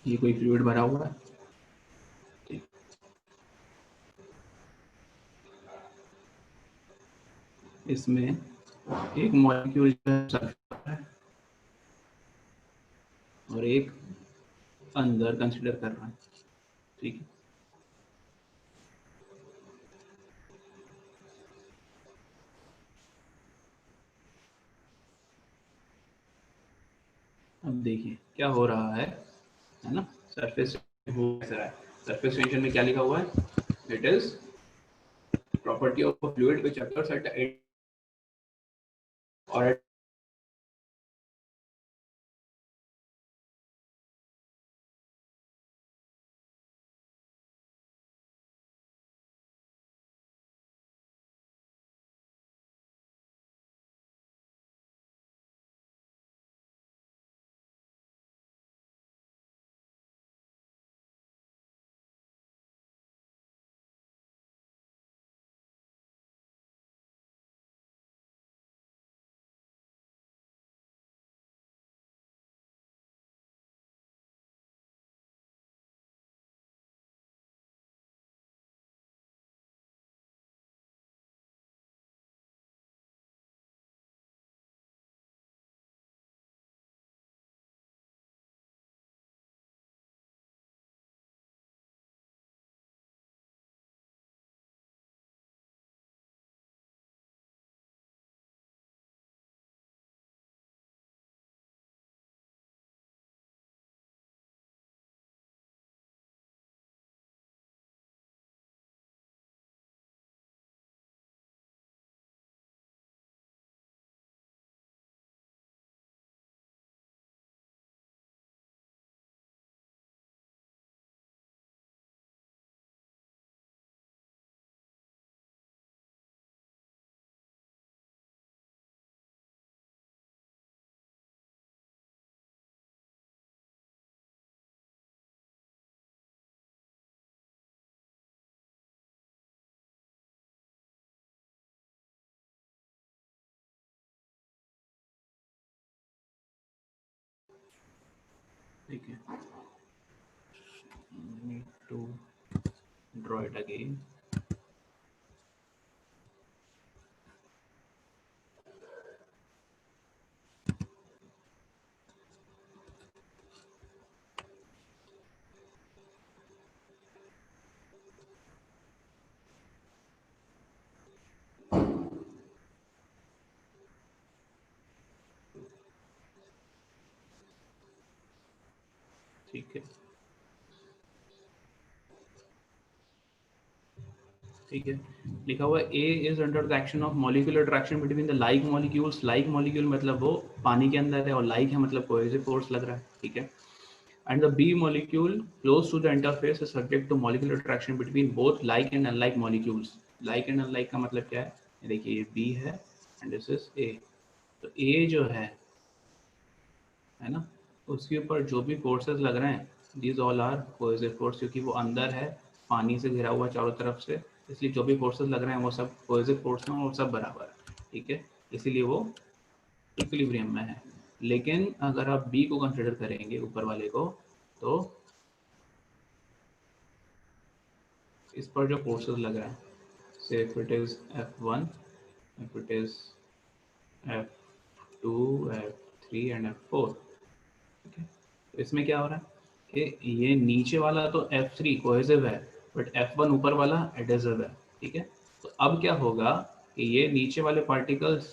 ये कोई फ्लूइड भरा हुआ है। ठीक, इसमें एक मॉलिक्यूल सल्फर है और एक अंदर कंसीडर कर रहा है। ठीक है, अब देखिए क्या हो रहा है ना। सरफेस हो कैसा है, सरफेस टेंशन में क्या लिखा हुआ है, it is property of fluid which occurs at और ठीक है, need to draw it again. ठीक है, ठीक है, लिखा हुआ a is under the action of molecular attraction between the like molecules. Like molecule मतलब वो पानी के अंदर है, और लाइक है मतलब कोहेसिव फोर्स लग रहा है। ठीक है, and the B molecule close to the interface is subject to molecular attraction between both like and unlike molecules. Like and unlike का मतलब क्या है? देखिए, ये बी है एंड दिस इज ए। तो ए जो है ना, उसके ऊपर जो भी फोर्सेस लग रहे हैं, these all are cohesive force, क्योंकि वो अंदर है, पानी से घिरा हुआ चारों तरफ से, इसलिए जो भी फोर्सेस लग रहे हैं वो सब कोहेसिव फोर्स हैं और सब बराबर है। ठीक है, इसीलिए वो इक्विलिब्रियम में है। लेकिन अगर आप बी को कंसिडर करेंगे, ऊपर वाले को, तो इस पर जो फोर्सेस लग रहे हैं, से if it is F1, if it is F2, F3 and F4। ठीक है, तो इसमें क्या हो रहा है कि ये नीचे वाला तो F3 कोहेसिव है, बट F1 ऊपर वाला एडेसिव है। ठीक है, तो अब क्या होगा कि ये नीचे वाले पार्टिकल्स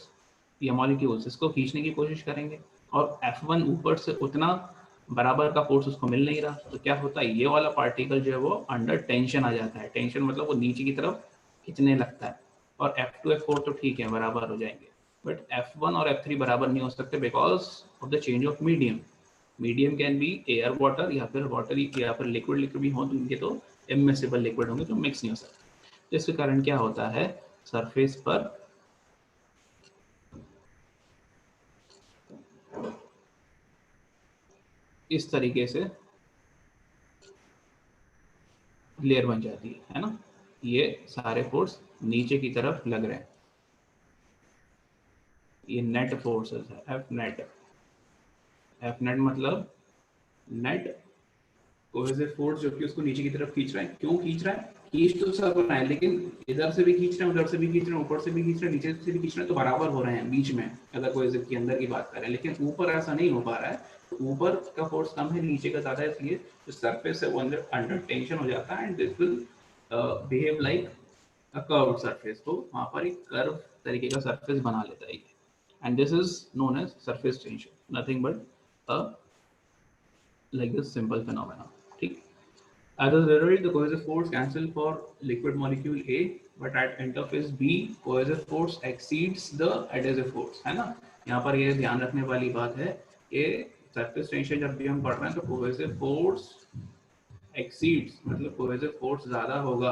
या मॉलिक्यूल्स इसको खींचने की कोशिश करेंगे, और F1 ऊपर से उतना बराबर का फोर्स उसको मिल नहीं रहा, तो क्या होता है, ये वाला पार्टिकल जो है वो अंडर टेंशन आ जाता है। टेंशन मतलब वो नीचे की तरफ खींचने लगता है, और F2 F4 तो ठीक है, बराबर हो जाएंगे, बट F1 और F3 बराबर नहीं हो सकते because of the change of medium. Medium can be air water, या फिर वाटर, या फिर लिक्विड लिक्विड भी हो, तो इनके तो इमिसिबल लिक्विड होंगे जो मिक्स नहीं हो सकते। इसके कारण क्या होता है, सरफेस पर इस तरीके से लेयर बन जाती है ना। ये सारे फोर्स नीचे की तरफ लग रहे हैं, ये नेट फोर्सेस है, एफ नेट। एफ नेट मतलब नेट कोहेसिव फोर्स जो कि उसको नीचे की तरफ खींच रहा है। क्यों खींच रहा है? खींच तो सब रहा है, लेकिन इधर से भी खींच रहे हैं, उधर से भी खींच रहे हैं, ऊपर से भी खींच रहे हैं, नीचे से भी खींच रहे हैं, तो बराबर हो रहे हैं बीच में, अगर कोहेसिव के अंदर की बात करें। लेकिन ऊपर ऐसा नहीं हो पा रहा है, तो ऊपर का फोर्स कम है, नीचे का ज्यादा है, इसलिए जो सरफेस है वो अंडर टेंशन हो जाता है, and this will behave like a curve surface. तो वहां पर एक कर्व तरीके का सरफेस बना लेता है, and this is known as surface tension, nothing but a like this simple phenomena. ठीक, as a result, the cohesive force cancel for liquid molecule A, but at interface B, cohesive force exceeds the adhesive force, है ना। यहाँ पर ये ध्यान रखने वाली बात है कि सरफेस टेंशन जब भी हम पढ़ रहे हैं तो कोहेसिव फोर्स एक्सीड्स मतलब कोहेसिव फोर्स ज्यादा होगा,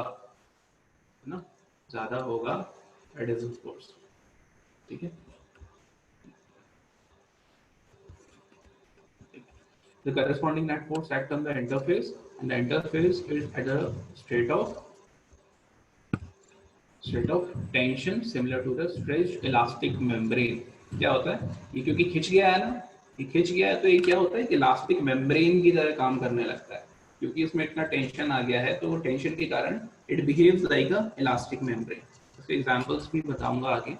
है ना, ज्यादा होगा एडहेसिव फोर्स। ठीक है, the corresponding net force act on the interface, and the interface is at a state of tension similar to the stretched elastic membrane। क्या होता है ये, क्योंकि खिंच गया है ना, ये खिंच गया है, तो ये क्या होता है कि इलास्टिक मेम्ब्रेन की तरह काम करने लगता है, क्योंकि इसमें इतना टेंशन आ गया है, तो वो टेंशन के कारण it behaves like a elastic membrane. इसके एग्जांपल्स भी बताऊंगा आगे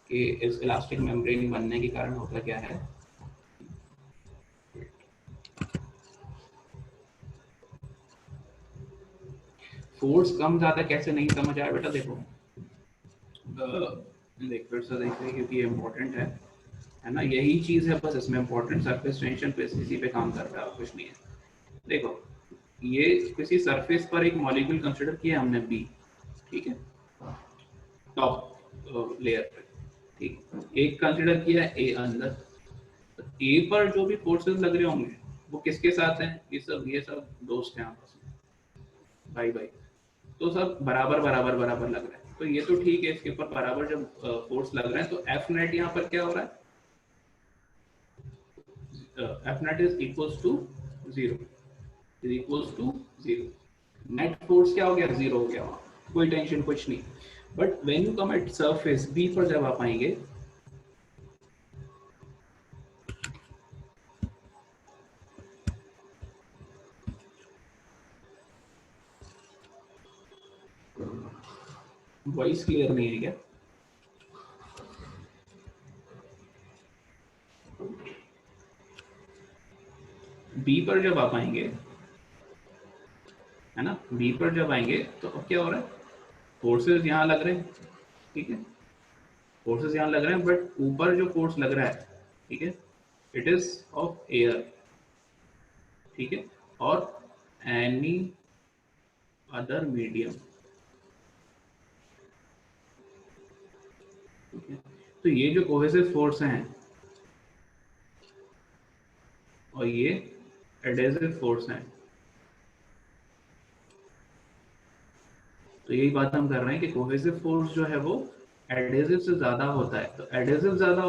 कि इस इलास्टिक मेम्ब्रेन बनने के कारण होता क्या है। फोर्स कम ज्यादा कैसे नहीं समझ आया बेटा, देखो देख फिर से देखिए, क्योंकि ये इम्पोर्टेंट है ना, यही चीज है बस इसमें इम्पोर्टेंट, सरफेस टेंशन पे इसी पे काम कर रहा है, कुछ नहीं है। देखो, ये किसी सरफेस पर एक मॉलिक्यूल कंसीडर किया हमने बी, ठीक है, टॉप लेयर पे, ठीक, एक कंसीडर किया ए अंदर। तो ए पर जो भी फोर्सेस लग रहे होंगे वो किसके साथ हैं, ये सब दोस्त हैं आपस में, भाई भाई, तो सब बराबर बराबर बराबर लग रहा है, तो ये तो ठीक है, इसके ऊपर बराबर जब फोर्स लग रहे हैं, तो एफ नेट यहाँ पर क्या हो रहा है, F net is equals to zero, is equals to zero. Net force क्या हो गया, जीरो हो गया, वहां कोई टेंशन कुछ नहीं। But when you come at surface B पर जब आप आएंगे, वॉइस क्लियर नहीं है क्या? बी पर जब आप आएंगे, है ना, बी पर जब आएंगे तो अब क्या हो रहा है, फोर्सेस यहाँ लग रहे हैं, ठीक है, फोर्सेस यहाँ लग रहे हैं, बट ऊपर जो फोर्स लग रहा है, ठीक है, इट इज ऑफ एयर, ठीक है, और एनी अदर मीडियम, ठीक है। तो ये जो कोहेसिव फोर्स हैं और ये एडेसिव फोर्स हैं, तो यही बात हम कर रहे हैं कि कोहेसिव फोर्स जो है वो एडेसिव से ज्यादा होता है। तो एडेसिव ज्यादा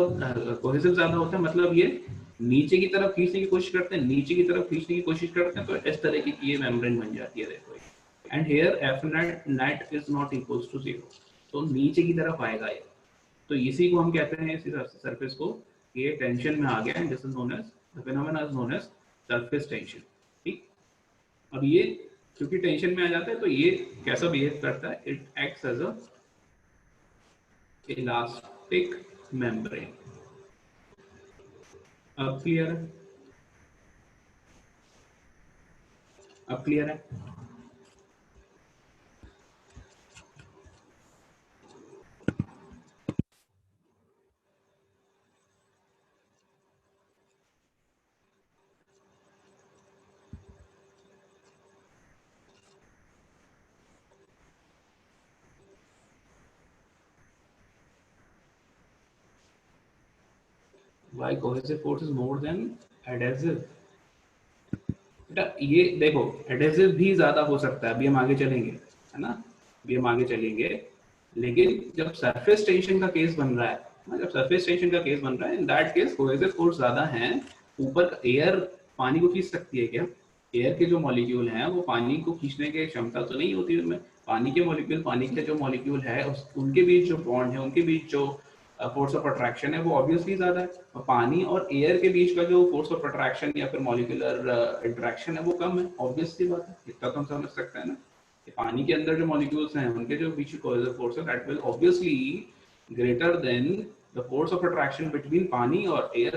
कोहेसिव ज्यादा होता है, मतलब ये नीचे की तरफ खींचने की कोशिश करते हैं, नीचे की तरफ खींचने की कोशिश करते हैं, तो इस तरीके की ये मेम्ब्रेन बन जाती है, देखो। And here F net is not equals to 0, तो नीचे की तरफ आएगा ये। तो इसी को हम कहते हैं, इसी सरफेस को, ये टेंशन में आ गया है, this is known as the phenomena is known as surface tension, ठीक। अब ये क्योंकि टेंशन में आ जाता है, तो ये कैसा बिहेव करता है, it acts as a elastic membrane. अब क्लियर है? अब क्लियर है? Why cohesive force is more than adhesive? बेटा ये देखो, एडेसिव भी ज्यादा हो सकता है, अभी हम आगे चलेंगे, है ना, अभी हम आगे चलेंगे। लेकिन जब सरफेस टेंशन का केस बन रहा है ना, जब सरफेस टेंशन का केस बन रहा है, इन दैट केस कोहेसिव फोर्स ज्यादा है। ऊपर एयर पानी को खींच सकती है क्या? एयर के जो मॉलिक्यूल हैं वो पानी को खींचने की क्षमता तो नहीं होती उनमें। पानी के मॉलिक्यूल, पानी के जो मॉलिक्यूल है उनके बीच जो बॉन्ड है, उनके बीच जो फोर्स ऑफ अट्रैक्शन है वो ऑब्वियसली ज्यादा है, और पानी और एयर के बीच का जो फोर्स ऑफ अट्रैक्शन या फिर मॉलिक्यूलर इंटरेक्शन है वो कम है, ऑब्वियसली बात है। इतना तो हम समझ सकते हैं ना कि पानी के अंदर जो मॉलिक्यूल्स हैं उनके जो बीच कोहेसिव फोर्स है that will obviously greater than the force of attraction between पानी और एयर।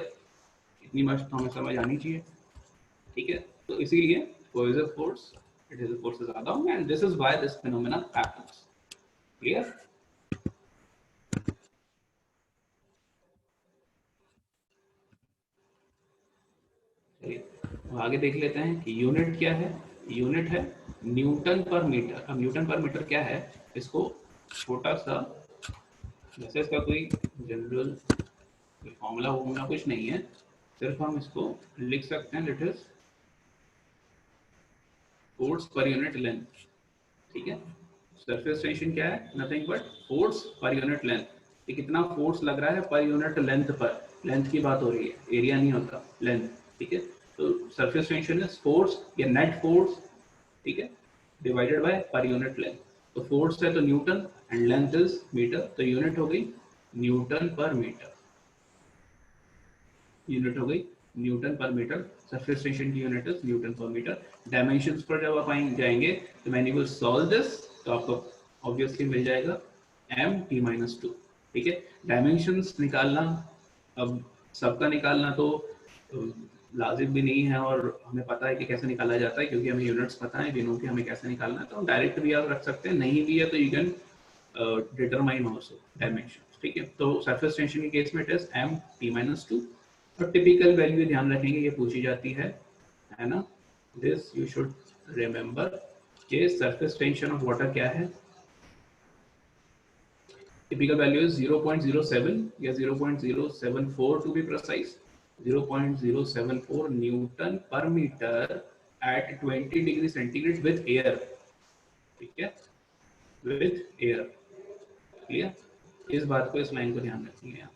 इतनी बात तो हमें समझ आनी चाहिए, ठीक है। तो इसीलिए कोहेसिव फोर्स, एडेसिव फोर्स से ज्यादा होंगे, and this is why this phenomena happens. Clear? चलिए आगे देख लेते हैं कि यूनिट क्या है। यूनिट है न्यूटन पर मीटर। अब न्यूटन पर मीटर क्या है, इसको छोटा सा, जैसे इसका कोई जनरल फॉर्मूला वॉर्मूला कुछ नहीं है, सिर्फ हम इसको लिख सकते हैं, इट इज फोर्स पर यूनिट लेंथ, ठीक है। सरफेस टेंशन क्या है, नथिंग बट फोर्स पर यूनिट लेंथ। ये कितना फोर्स लग रहा है पर यूनिट लेंथ पर, लेंथ की बात हो रही है, एरिया नहीं होता, लेंथ, ठीक है। तो सरफेस टेंशन इज फोर्स या नेट फोर्स, ठीक है, divided by per unit length. तो फोर्स है तो newton and length is metre, तो यूनिट हो गई न्यूटन पर मीटर, यूनिट हो गई Newton per metre. Surface tension की unit is Newton per metre. Dimensions पर जब आप जाएंगे तो when you will solve this, तो आपको ऑब्वियसली मिल जाएगा m t-2, ठीक है। डायमेंशंस निकालना, अब सबका निकालना तो लाजिम भी नहीं है, और हमें पता है कि कैसे निकाला जाता है, क्योंकि हमें यूनिट्स पता है, बिनो कि हमें कैसे निकालना है। तो हम डायरेक्ट भी आप रख सकते हैं, नहीं भी है तो you can determine also dimensions, ठीक है। तो सरफेस टेंशन के केस में इट इज m t-2। और टिपिकल वैल्यू ध्यान रखेंगे, ये पूछी जाती है ना, दिस यू शुड रिमेंबर कि सरफेस टेंशन ऑफ वाटर क्या है। टिपिकल वैल्यू इज 0.07 या 0.074 to be precise, 0.074 newton per metre at 20 degree centigrade with air, ठीक है, विद एयर। क्लियर? इस बात को, इस लाइन को ध्यान रखिए आप।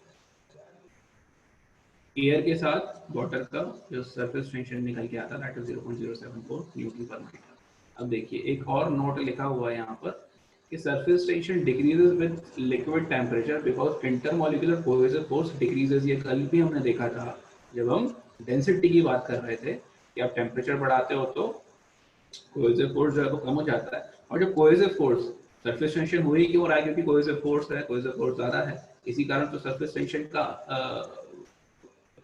एयर के साथ वाटर का जो सरफेस टेंशन निकल के आता है that is 0.074 newton per metre. अब देखिए एक और नोट लिखा हुआ है यहाँ पर कि surface tension decreases with liquid temperature because intermolecular cohesive force decreases. ये कल भी हमने देखा था जब हम डेंसिटी की बात कर रहे थे कि आप टेम्परेचर बढ़ाते हो तो कोहेसिव फोर्स जो है वो कम हो जाता है, और जब कोहेसिव फोर्स सरफेस टेंशन हुई क्यों रहा है? क्योंकि कोहेसिव फोर्स है, कोहेसिव फोर्स ज्यादा है, इसी कारण तो सरफेस टेंशन का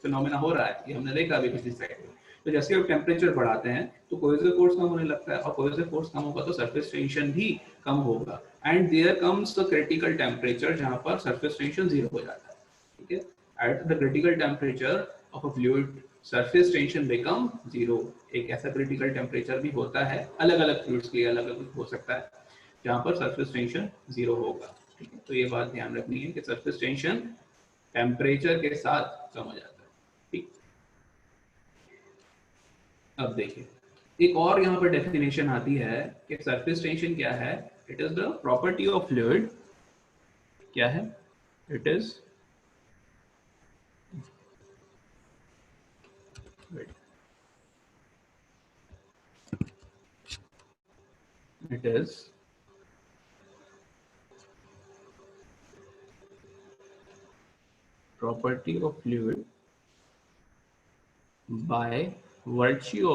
फिनोमेना हो रहा है। ये हमने देखा अभी पिछली स्लाइड में। तो जैसे आप टेम्परेचर बढ़ाते हैं तो कोहेसिव फोर्स कम होने लगता है, और कोहेसिव फोर्स कम होगा तो सरफेस टेंशन भी कम होगा, and there comes the critical temperature जहां पर सरफेस टेंशन जीरो हो जाता है। ठीक है, at the critical temperature of a fluid surface tension become zero. एक ऐसा क्रिटिकल टेम्परेचर भी होता है, अलग अलग फ्लूइड्स के लिए अलग अलग हो सकता है, जहां पर सरफेस टेंशन जीरो होगा। ठीक है, तो ये बात ध्यान रखनी है कि सरफेस टेंशन टेम्परेचर के साथ कम हो जाता है। ठीक, अब देखिए एक और यहाँ पर डेफिनेशन आती है कि सरफेस टेंशन क्या है। It is the property of fluid, क्या है? It is it is property of fluid by virtue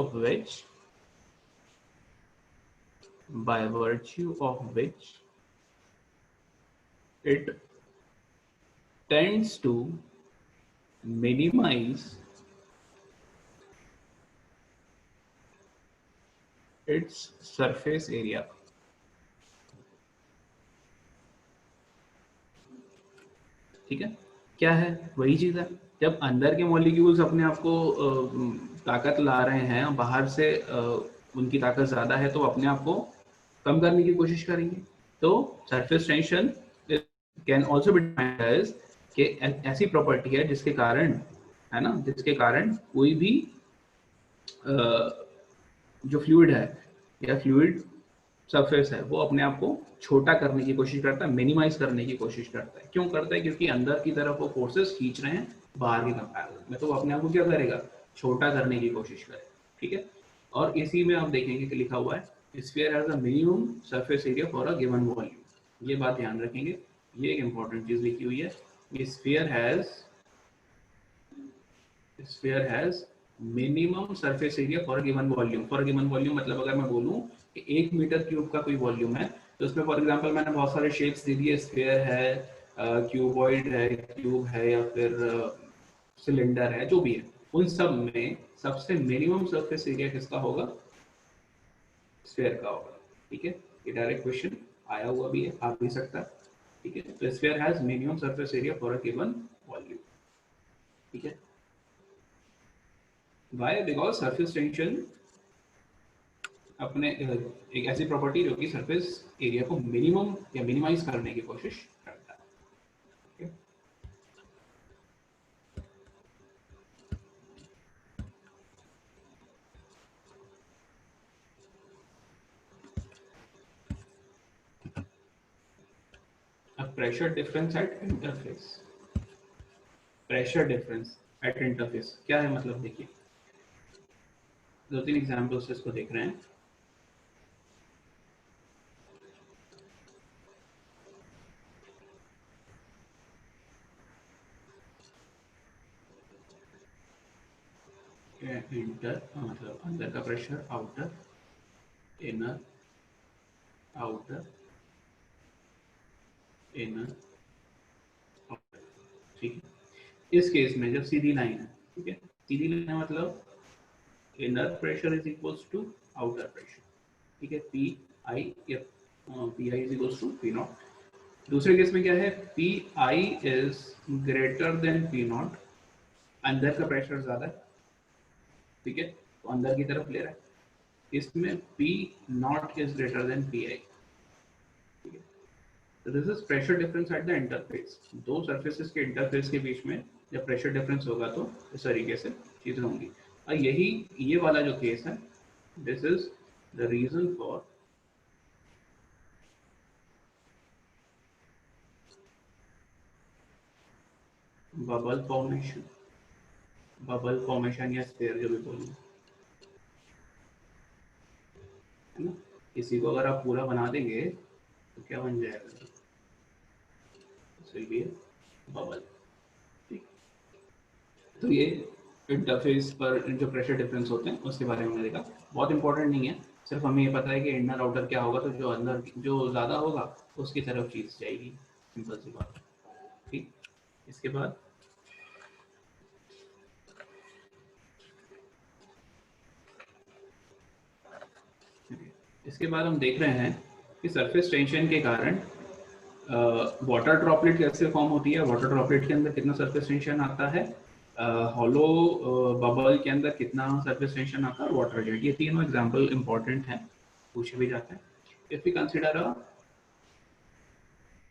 of which it tends to minimize its surface area। ठीक है, क्या है? वही चीज है, जब अंदर के मॉलिक्यूल्स अपने आप को ताकत ला रहे हैं, बाहर से उनकी ताकत ज्यादा है तो अपने आप को कम करने की कोशिश करेंगे। तो surface tension can also be defined as कि ऐसी प्रॉपर्टी है जिसके कारण, है ना, जिसके कारण कोई भी जो फ्लूइड है या फ्लूइड सरफेस है वो अपने आप को छोटा करने की कोशिश करता है, मिनिमाइज करने की कोशिश करता है। क्यों करता है? क्योंकि अंदर की तरफ वो फोर्सेस खींच रहे हैं बाहर की कंपैरिजन में, तो वो अपने आप को क्या करेगा? छोटा करने की कोशिश करे। ठीक है, और इसी में आप देखेंगे कि लिखा हुआ है sphere has a minimum surface area for a given volume. ये बात ध्यान रखेंगे, ये एक इंपॉर्टेंट चीज लिखी हुई है। Sphere has minimum surface area for given volume. For given volume मतलब अगर मैं बोलूं कि 1 मीटर क्यूब का कोई वॉल्यूम है तो उसमें फॉर एग्जांपल मैंने बहुत सारे शेप्स दे दिए, स्फीयर है, क्यूबॉइड है, क्यूब है, या फिर सिलेंडर है, जो भी है, उन सब में सबसे मिनिमम सरफेस एरिया किसका होगा? स्फीयर का होगा। ठीक है, ये डायरेक्ट क्वेश्चन आया हुआ भी है, आ भी सकता है। ठीक है, तो sphere has minimum surface area for a given volume. ठीक है, वाई? बिकॉज सरफेस टेंशन अपने एक ऐसी प्रॉपर्टी जो कि सरफेस एरिया को मिनिमम या मिनिमाइज करने की कोशिश करता है। अब pressure difference at interface, pressure difference at interface क्या है? मतलब देखिए दो तीन एग्जांपल्स इसको देख रहे हैं। इंटर मतलब अंदर का pressure, outer, inner, outer, inner, outer. ठीक है, इस केस में जब सीधी लाइन है, ठीक है, सीधी लाइन है मतलब inner pressure is equals to outer pressure. ठीक है, P I is equals to P naught. दूसरे केस में क्या है? P I is greater than P naught, अंदर का प्रेशर ज्यादा है। ठीक है, तो अंदर की तरफ ले रहा है। इसमें P not is greater than P I. ठीक है, तो this is pressure difference at the interface. दो सरफेसेस के इंटरफेस के बीच में जब प्रेशर डिफरेंस होगा तो इस तरीके से चीजें होंगी। और यही ये वाला जो केस है, this is the reason for bubble formation, bubble formation या स्फीयर जो भी बोलूं, है ना। इसी को अगर आप पूरा बना देंगे तो क्या बन जाएगा? बबल। ठीक, तो ये इंटरफेस पर जो प्रेशर डिफरेंस होते हैं उसके बारे में हमने देखा, बहुत इंपॉर्टेंट नहीं है, सिर्फ हमें ये पता है कि इनर आउटर क्या होगा, तो जो अंदर जो ज़्यादा होगा उसकी तरफ चीज़ जाएगी, सिंपल सी बात। ठीक, इसके बाद हम देख रहे हैं कि सरफेस टेंशन के कारण वाटर ड्रॉपलेट कैसे फॉर्म होती है, वाटर ड्रॉपलेट के अंदर कितना सरफेस टेंशन आता है, हॉलो बबल के अंदर कितना सरफेस टेंशन आता है, वाटर जेट, ये तीनों एग्जांपल इंपॉर्टेंट हैं, पूछे भी जाते हैं। If we consider a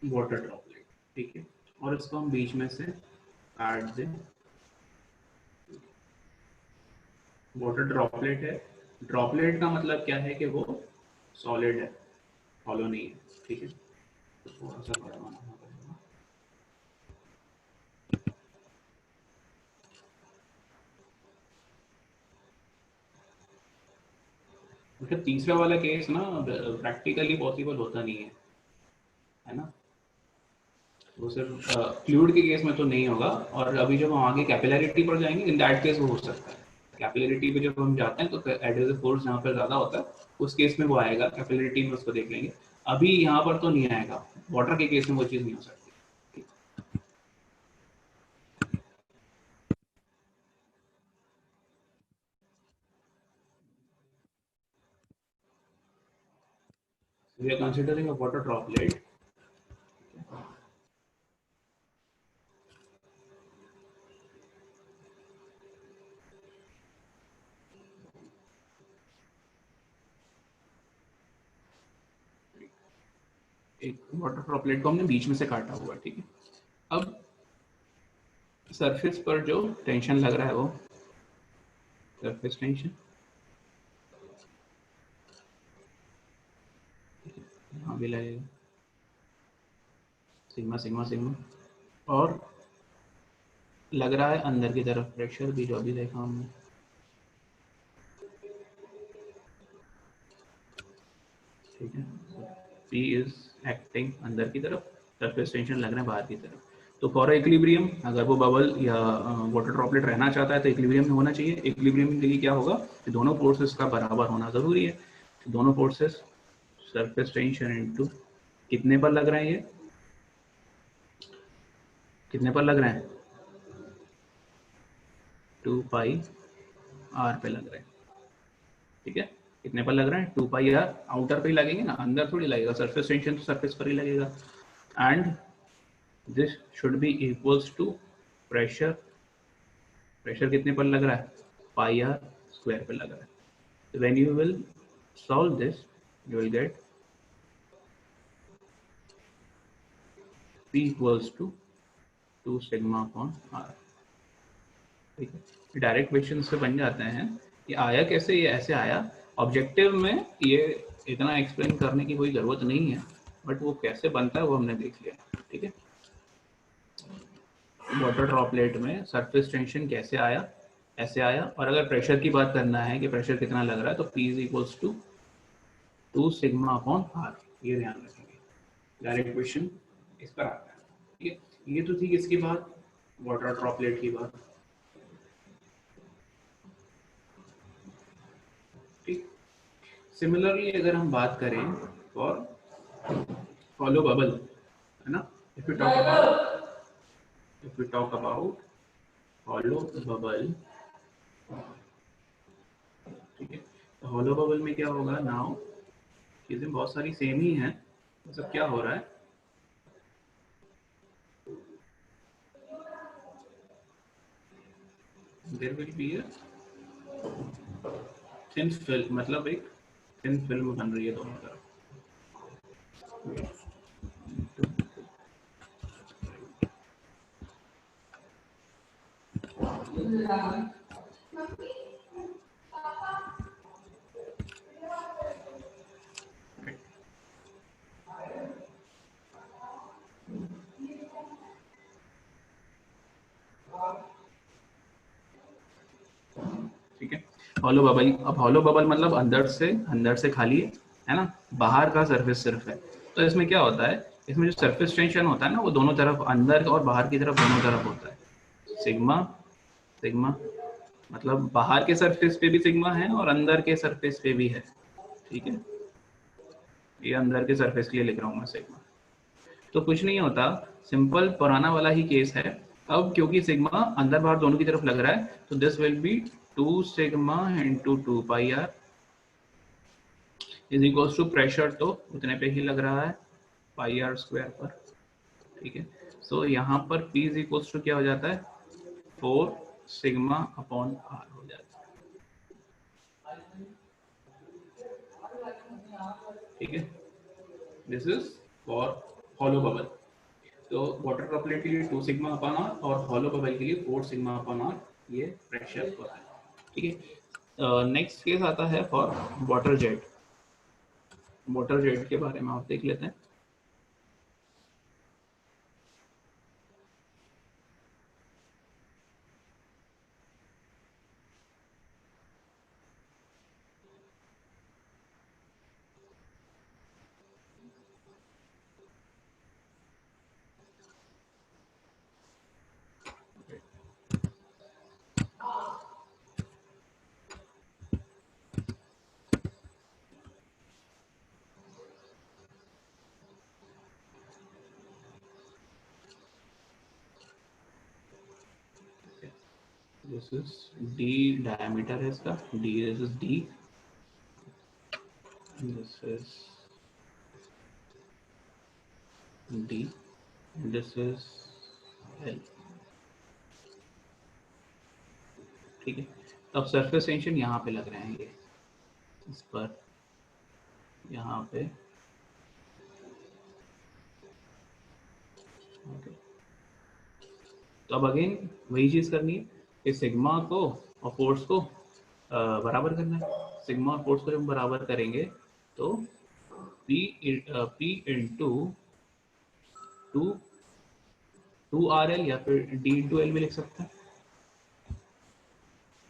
water droplet, ठीक है, और इसको हम बीच में से काट दें, वाटर ड्रॉपलेट है, ड्रॉपलेट का मतलब क्या है कि वो सॉलिड है, हॉलो नहीं है, ठीक है, तो थोड़ा सा बड़ा बनाना पड़ेगा। मतलब तीसरा वाला केस ना प्रैक्टिकली पॉसिबल होता नहीं है ना, वो सिर्फ फ्लूइड के केस में तो नहीं होगा, और अभी जब हम आगे कैपिलरिटी पर जाएंगे इन दैट केस वो हो सकता है। कैपिलरिटी पे जब हम जाते हैं तो एडहेसिव फोर्स जहाँ पर ज़्यादा होता है उस केस में वो आएगा, कैपिलरिटी में उसको देख लेंगे, अभी यहाँ पर तो नहीं आएगा, वाटर के केस में वो चीज़ नहीं हो सकती। We are considering a water droplet. एक वाटर ड्रॉपलेट को हमने बीच में से काटा हुआ है, ठीक है। अब सरफेस पर जो टेंशन लग रहा है वो सरफेस टेंशन, यहाँ भी लगेगा सिग्मा सिग्मा सिग्मा, और लग रहा है अंदर की तरफ प्रेशर भी, जो अभी देखा हमने, ठीक है। P इज एक्टिंग अंदर की तरफ, सरफेस टेंशन लग रहा है बाहर की तरफ। तो फॉर इक्विलिब्रियम अगर वो बबल या वाटर ड्रॉपलेट रहना चाहता है तो इक्विलिब्रियम में होना चाहिए। इक्विलिब्रियम के लिए क्या होगा कि दोनों फोर्सेस का बराबर होना जरूरी है, तो दोनों फोर्सेस सरफेस टेंशन इनटू कितने पर लग रहे हैं, ये कितने पर लग रहे हैं, 2 पाई आर पे लग रहे हैं, ठीक है। कितने पर लग रहे हैं, 2 पाई आर, आउटर पे ही लगेंगे ना, अंदर थोड़ी लगेगा, सरफेस टेंशन तो सरफेस पर ही लगेगा। And this should be equals to pressure, pressure कितने पर लग रहा है, पाई आर स्क्वायर पर लग रहा है। When you will solve this you will get P equals to 2 sigma upon R, ठीक है। डायरेक्ट क्वेश्चन से बन जाते हैं कि आया कैसे, ये ऐसे आया, ऑब्जेक्टिव में ये इतना एक्सप्लेन करने की कोई ज़रूरत नहीं है, बट वो कैसे बनता है वो हमने देख लिया, ठीक है। वाटर ड्रॉपलेट में सरफेस टेंशन कैसे आया, ऐसे आया, और अगर प्रेशर की बात करना है कि प्रेशर कितना लग रहा है तो P is equals to 2 sigma upon R, ये ध्यान रखेंगे, डायरेक्ट क्वेश्चन इस पर आता है, ठीक है। ये तो थी इसके बाद वाटर ड्रॉपलेट की बात, ठीक। सिमिलरली अगर हम बात करें फॉर हॉलो बबल, है ना, if you talk about hollow bubble, ठीक है, तो हॉलो बबल में क्या होगा, नाउ चीजें बहुत सारी सेम ही हैं, मतलब क्या हो रहा है, there will be a thin film, मतलब एक थिन फिल्म बन रही है दोनों तरफ, ठीक है। हॉलो बबल, अब हॉलो बबल मतलब अंदर से खाली है ना, बाहर का सरफेस सिर्फ है, तो इसमें क्या होता है, इसमें जो सरफेस टेंशन होता है ना वो दोनों तरफ, अंदर और बाहर की तरफ दोनों तरफ होता है, सिग्मा सिग्मा, मतलब बाहर के सरफेस पे भी सिग्मा है और अंदर के सरफेस पे भी है, ठीक है, ये अंदर के सरफेस के लिए लिख रहा हूँ मैं सिग्मा। तो कुछ नहीं होता, सिंपल पुराना वाला ही केस है। अब क्योंकि सिग्मा अंदर बाहर दोनों की तरफ लग रहा है, तो this will be 2 sigma into 2 pi R is equals to pressure तो उतने पे ही लग रहा है पाई आर स्क्वायर पर। ठीक है, सो यहाँ पर P इज इक्वल्स टू क्या हो जाता है 4 सिग्मा अपॉन आर हो जाता है। ठीक है, this is for hollow bubble. तो वाटर ड्रॉपलेट के लिए 2 सिग्मा अपॉन आर और हॉलो बबल के लिए 4 सिग्मा अपॉन आर ये प्रेशर होता है। ठीक है, नेक्स्ट केस आता है for water jet. Water jet के बारे में आप देख लेते हैं। This is D diameter है इसका, D, this is D, this is D, this is L। ठीक है, अब सरफेस टेंशन यहाँ पे लग रहे हैं ये इस पर, यहाँ पे। ओके, तो अब अगेन वही चीज़ करनी है कि सिग्मा को और फोर्स को बराबर करना है। सिग्मा और फोर्स को जब बराबर करेंगे तो P इंटू 2 RL या फिर D इंटू L भी लिख सकते हैं,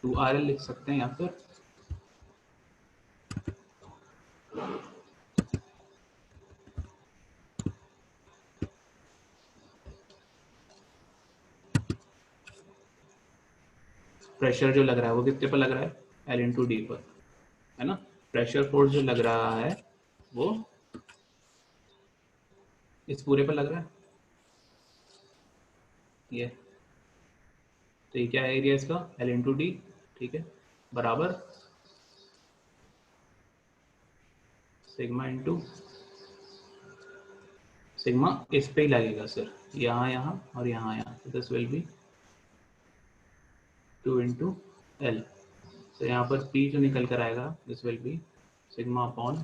2 RL लिख सकते हैं या फिर प्रेशर जो लग रहा है वो कितने पर लग रहा है L इंटू डी पर, है ना। प्रेशर फोर्स जो लग रहा है वो इस पूरे पर लग रहा है ये। तो ये क्या है एरिया इसका L इंटू डी। ठीक है, बराबर सिग्मा इंटू सिग्मा इस पे ही लगेगा सर, यहाँ यहाँ और यहाँ यहाँ, तो this will be 2 into L. तो यहाँ पर P जो निकल कर आएगा this will B sigma upon,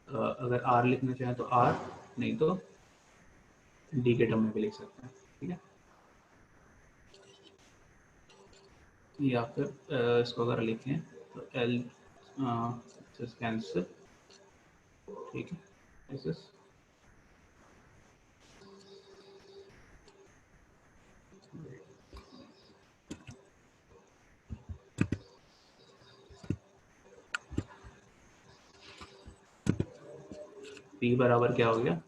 अगर R लिखना चाहें तो R, नहीं तो D के टर्म में भी लिख सकते हैं। ठीक है, या फिर इसको अगर लिखें तो L कैंसिल। ठीक है, दिस इज P बराबर क्या हो गया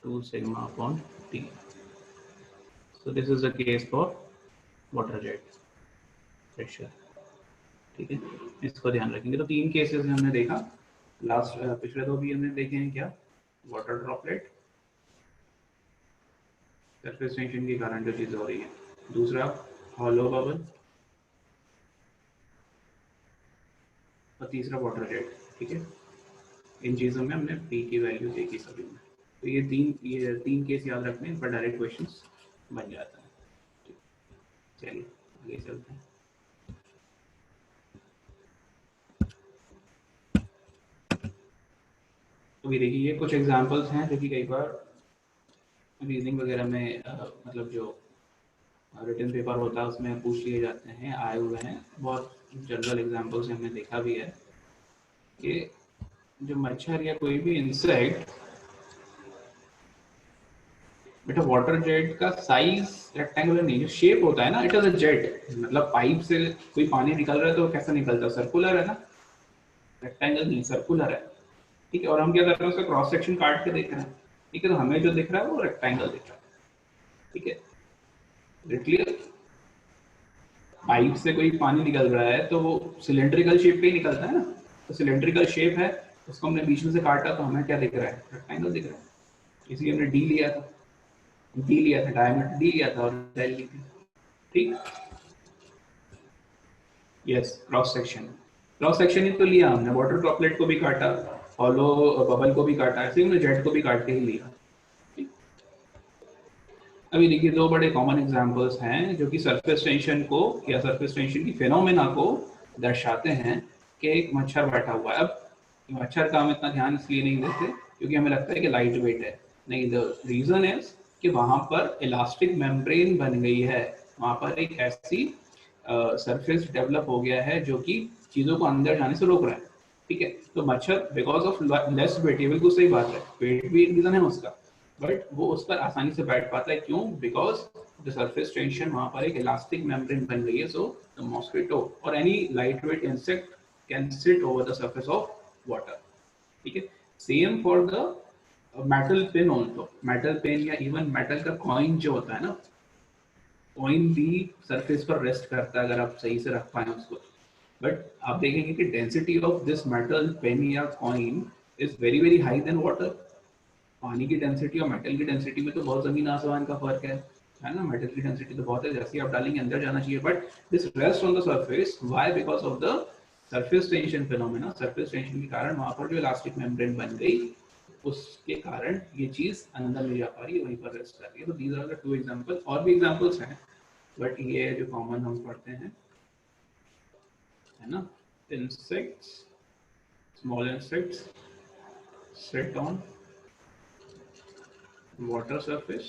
2 sigma upon T। So this is the case for water jet pressure. ठीक है, इसको ध्यान रखेंगे। तो 3 केसेस हमने देखा, लास्ट पिछले 2 भी हमने देखे हैं। क्या, वाटर ड्रॉपलेट, सरफेस टेंशन के कारण जो चीज़ हो रही है। दूसरा हॉलो बबल, और तीसरा वाटर जेट। ठीक है, इन चीज़ों में हमने P की वैल्यू देखी सभी में। तो ये तीन केस याद रखने, इन पर डायरेक्ट क्वेश्चंस बन जाता है। चलिए आगे चलते हैं। तो ये देखिए, ये कुछ एग्जांपल्स हैं जो कि कई बार रीजनिंग वगैरह में मतलब जो रिटन पेपर होता है उसमें पूछ लिए जाते हैं, आए हुए हैं। बहुत जनरल एग्जांपल्स हमने देखा भी है कि जो मच्छर या कोई भी इंसेक्ट, बेटा वाटर जेट का साइज रेक्टेंगुलर नहीं, जो शेप होता है ना, इट इज अ जेट। मतलब पाइप से कोई पानी निकल रहा है तो कैसा निकलता है, सर्कुलर है ना, रेक्टेंगल नहीं, सर्कुलर है। ठीक है, और हम क्या कर रहे हैं, उसका क्रॉस सेक्शन काट के देख रहे हैं। ठीक है, तो हमें जो दिख रहा है वो रेक्टेंगल दिख रहा है। ठीक है, क्लियर। पाइप से कोई पानी निकल रहा है तो वो सिलेंड्रिकल शेप पे ही निकलता है ना, तो सिलेंड्रिकल शेप है, उसको हमने बीच में से काटा तो हमें क्या दिख रहा है, रेक्टेंगल दिख रहा है, इसलिए हमने डी लिया था, डायमीटर डी लिया था और एल ली थी। ठीक, यस, क्रॉस सेक्शन ही तो लिया हमने, वाटर ड्रॉपलेट को भी काटा, हॉलो बबल को भी काटा, ऐसे हमने जेट को भी काट के ही लिया। अभी देखिए दो बड़े कॉमन एग्जांपल्स हैं जो कि सरफेस टेंशन को या सरफेस टेंशन की फिनोमेना को दर्शाते हैं कि एक मच्छर बैठा हुआ है। अब मच्छर का हम इतना ध्यान इसलिए नहीं देते क्योंकि हमें लगता है कि लाइट वेट है, नहीं, द रीजन इज कि वहां पर इलास्टिक मेम्ब्रेन बन गई है, वहां पर एक ऐसी सरफेस डेवलप हो गया है जो कि चीजों को अंदर जाने से रोक रहा है। ठीक है, तो मच्छर बिकॉज ऑफ लेस वेट, ये बिल्कुल सही बात है, वेट भी एक रीजन है उसका, बट वो उस पर आसानी से बैठ पाता है, क्यों? बिकॉज द सरफेस टेंशन वहां पर एक इलास्टिक मेम्ब्रेन बन गई है, सो द मॉस्किटो और any light weight insect can sit over the surface of water. ठीक है, same for the metal pin also, metal pin या इवन मेटल का कॉइन जो होता है ना, कॉइन भी सरफेस पर रेस्ट करता है अगर आप सही से रख पाए उसको, बट आप देखेंगे कि density of this metal pen या coin is very very high than water. पानी की डेंसिटी और मेटल की डेंसिटी में तो बहुत जमीन आसमान का फर्क है ना, मेटल की डेंसिटी तो बहुत है, जैसे आप डालेंगे अंदर जाना चाहिए, but this rest on the surface, why? Because of the surface tension phenomena, surface tension के कारण वहां पर जो इलास्टिक मेम्ब्रेन बन गई, उसके कारण ये चीज अंदर नहीं जा पा रही है, वहीं पर रेस्ट कर रही है। तो these are the two example, और भी एग्जांपल्स हैं बट ये जो कॉमन हम पढ़ते हैं, है ना, insects, small insects sit on water surface।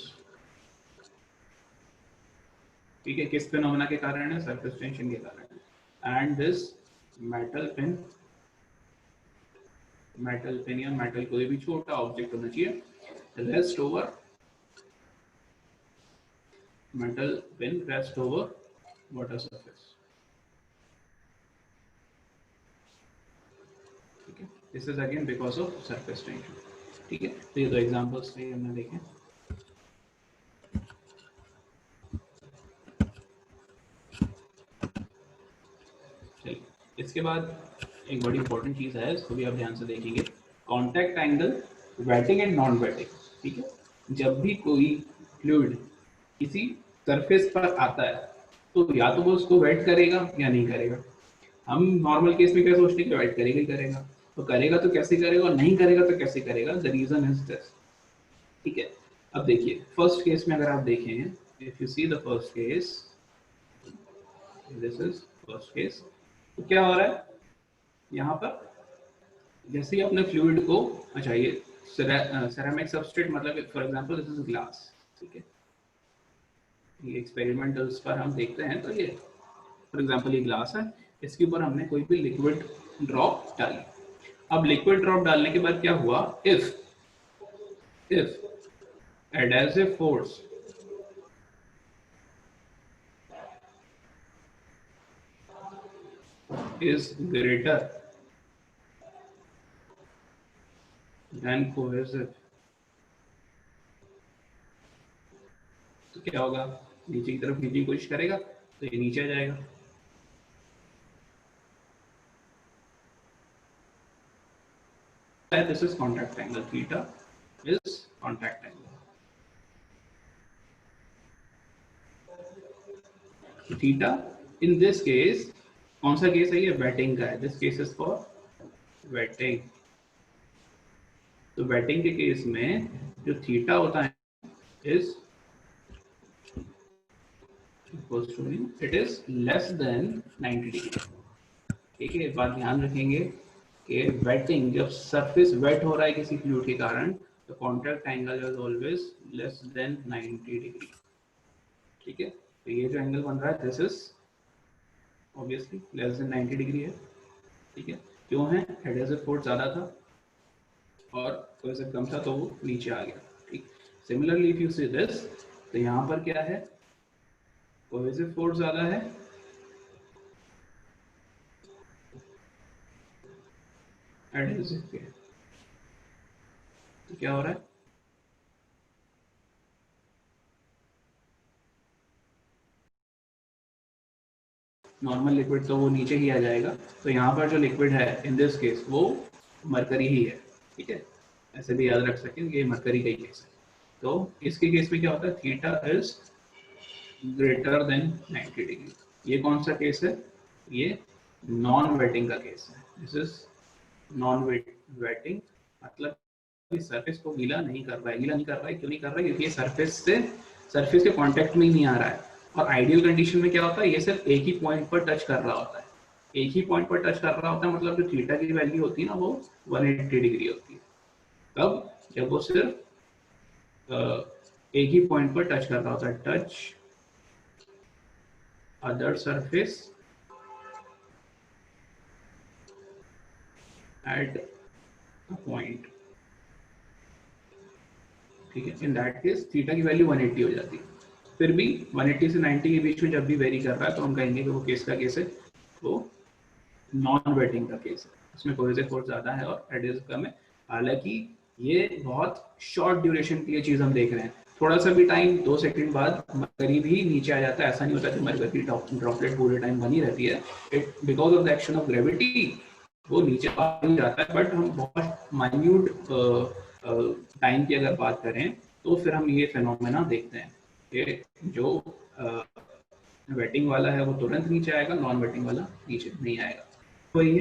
ठीक है, किस फिनोमेना के कारण है? सरफेस टेंशन के कारण। एंड दिस मेटल पिन, या मेटल कोई भी छोटा ऑब्जेक्ट होना चाहिए, rest over, metal pin rest over water surface. ठीक है, this is again because of surface tension. ठीक है, तो ये दो एग्जांपल्स थे हमने देखे। चलिए, इसके बाद एक बड़ी इंपॉर्टेंट चीज है, इसको भी आप ध्यान से देखेंगे, contact angle, waiting and non waiting. ठीक है, जब भी कोई फ्लूइड किसी सरफेस पर आता है तो या तो वो उसको वेट करेगा या नहीं करेगा। हम नॉर्मल केस में क्या सोचते हैं कि वेट करेगा ही करेगा, तो करेगा तो कैसे करेगा और नहीं करेगा तो कैसे करेगा, द रीजन इज दिस। ठीक है, अब देखिए फर्स्ट केस में अगर आप देखें, if you see the first case, this is first case, तो क्या हो रहा है यहाँ पर, जैसे ही अपने फ्लूइड को, अच्छा ये सेरामिक सबस्ट्रेट, मतलब for example this is glass. ठीक है, ये एक्सपेरिमेंटल्स पर हम देखते हैं, तो ये फॉर एग्जांपल ये ग्लास है, इसके ऊपर हमने कोई भी लिक्विड ड्रॉप डाली। अब लिक्विड ड्रॉप डालने के बाद क्या हुआ, if adhesive force is greater than cohesive, तो क्या होगा, नीचे की तरफ खींचने की कोशिश करेगा तो ये नीचे आ जाएगा। This is contact angle, theta is contact angle. Theta in this case, कौन सा केस है ये, वेटिंग का है, this case is for waiting. तो वेटिंग के केस में जो थीटा होता है is it is less then 90 degree. ठीक है, एक बात ध्यान रखेंगे कि वेटिंग, जब सरफेस वेट हो रहा है किसी फ्लूइड के कारण, तो contact angle is always less than 90 degree. ठीक है, तो ये जो एंगल बन रहा है this is obviously less than 90 degree है। ठीक है, क्यों है, एडहेसिव फोर्स ज्यादा था और कोहेसिव कम था, तो वो नीचे आ गया। ठीक, similarly if you see this, तो यहाँ पर क्या है, कोहेसिव फोर्स ज्यादा है, एडहेसिव के, तो क्या हो रहा है, नॉर्मल लिक्विड तो वो नीचे ही आ जाएगा। तो यहाँ पर जो लिक्विड है इन दिस केस वो मरकरी ही है, ठीक है, ऐसे भी याद रख सकें कि ये मरकरी का ही केस है। तो इसके केस में क्या होता है, theta is greater then 90 degree. ये कौन सा केस है, ये नॉन वेटिंग का केस है। दिस इज नॉन वेटिंग, मतलब सरफेस को गीला नहीं कर रहा है। गीला नहीं कर रहा है, क्यों नहीं कर रहा है, क्योंकि ये सरफेस के कांटेक्ट में ही नहीं आ रहा है। और आइडियल कंडीशन में क्या होता है, ये सिर्फ एक ही पॉइंट पर टच कर रहा होता है, एक ही पॉइंट पर टच कर रहा होता है, मतलब जो थीटा की वैल्यू होती है ना वो 180 डिग्री होती है। तब जब वो सिर्फ एक ही पॉइंट पर टच कर रहा होता है, touch other surface at a point, ठीक है। इन दैट केस थीटा की वैल्यू 180 हो जाती है। फिर भी 180 से 90 के बीच में जब भी वेरी कर रहा है तो हम कहेंगे कि वो केस का केस है, वो नॉन वेटिंग का केस है, उसमें कोहेसिव फोर्स ज्यादा है और एडहेसिव कम है। हालांकि ये बहुत शॉर्ट ड्यूरेशन के लिए चीज हम देख रहे हैं, थोड़ा सा भी टाइम 2 सेकंड बाद मरकरी भी नीचे आ जाता है। ऐसा नहीं होता कि मरकरी ड्रॉपलेट पूरे टाइम बनी रहती है, it because of the action of gravity वो नीचे आ जाता है। बट हम बहुत माइन्यूट टाइम की अगर बात करें तो फिर हम ये फिनोमेना देखते हैं कि जो वेटिंग वाला है वो तुरंत नीचे आएगा, नॉन वेटिंग वाला नीचे नहीं आएगा। तो ये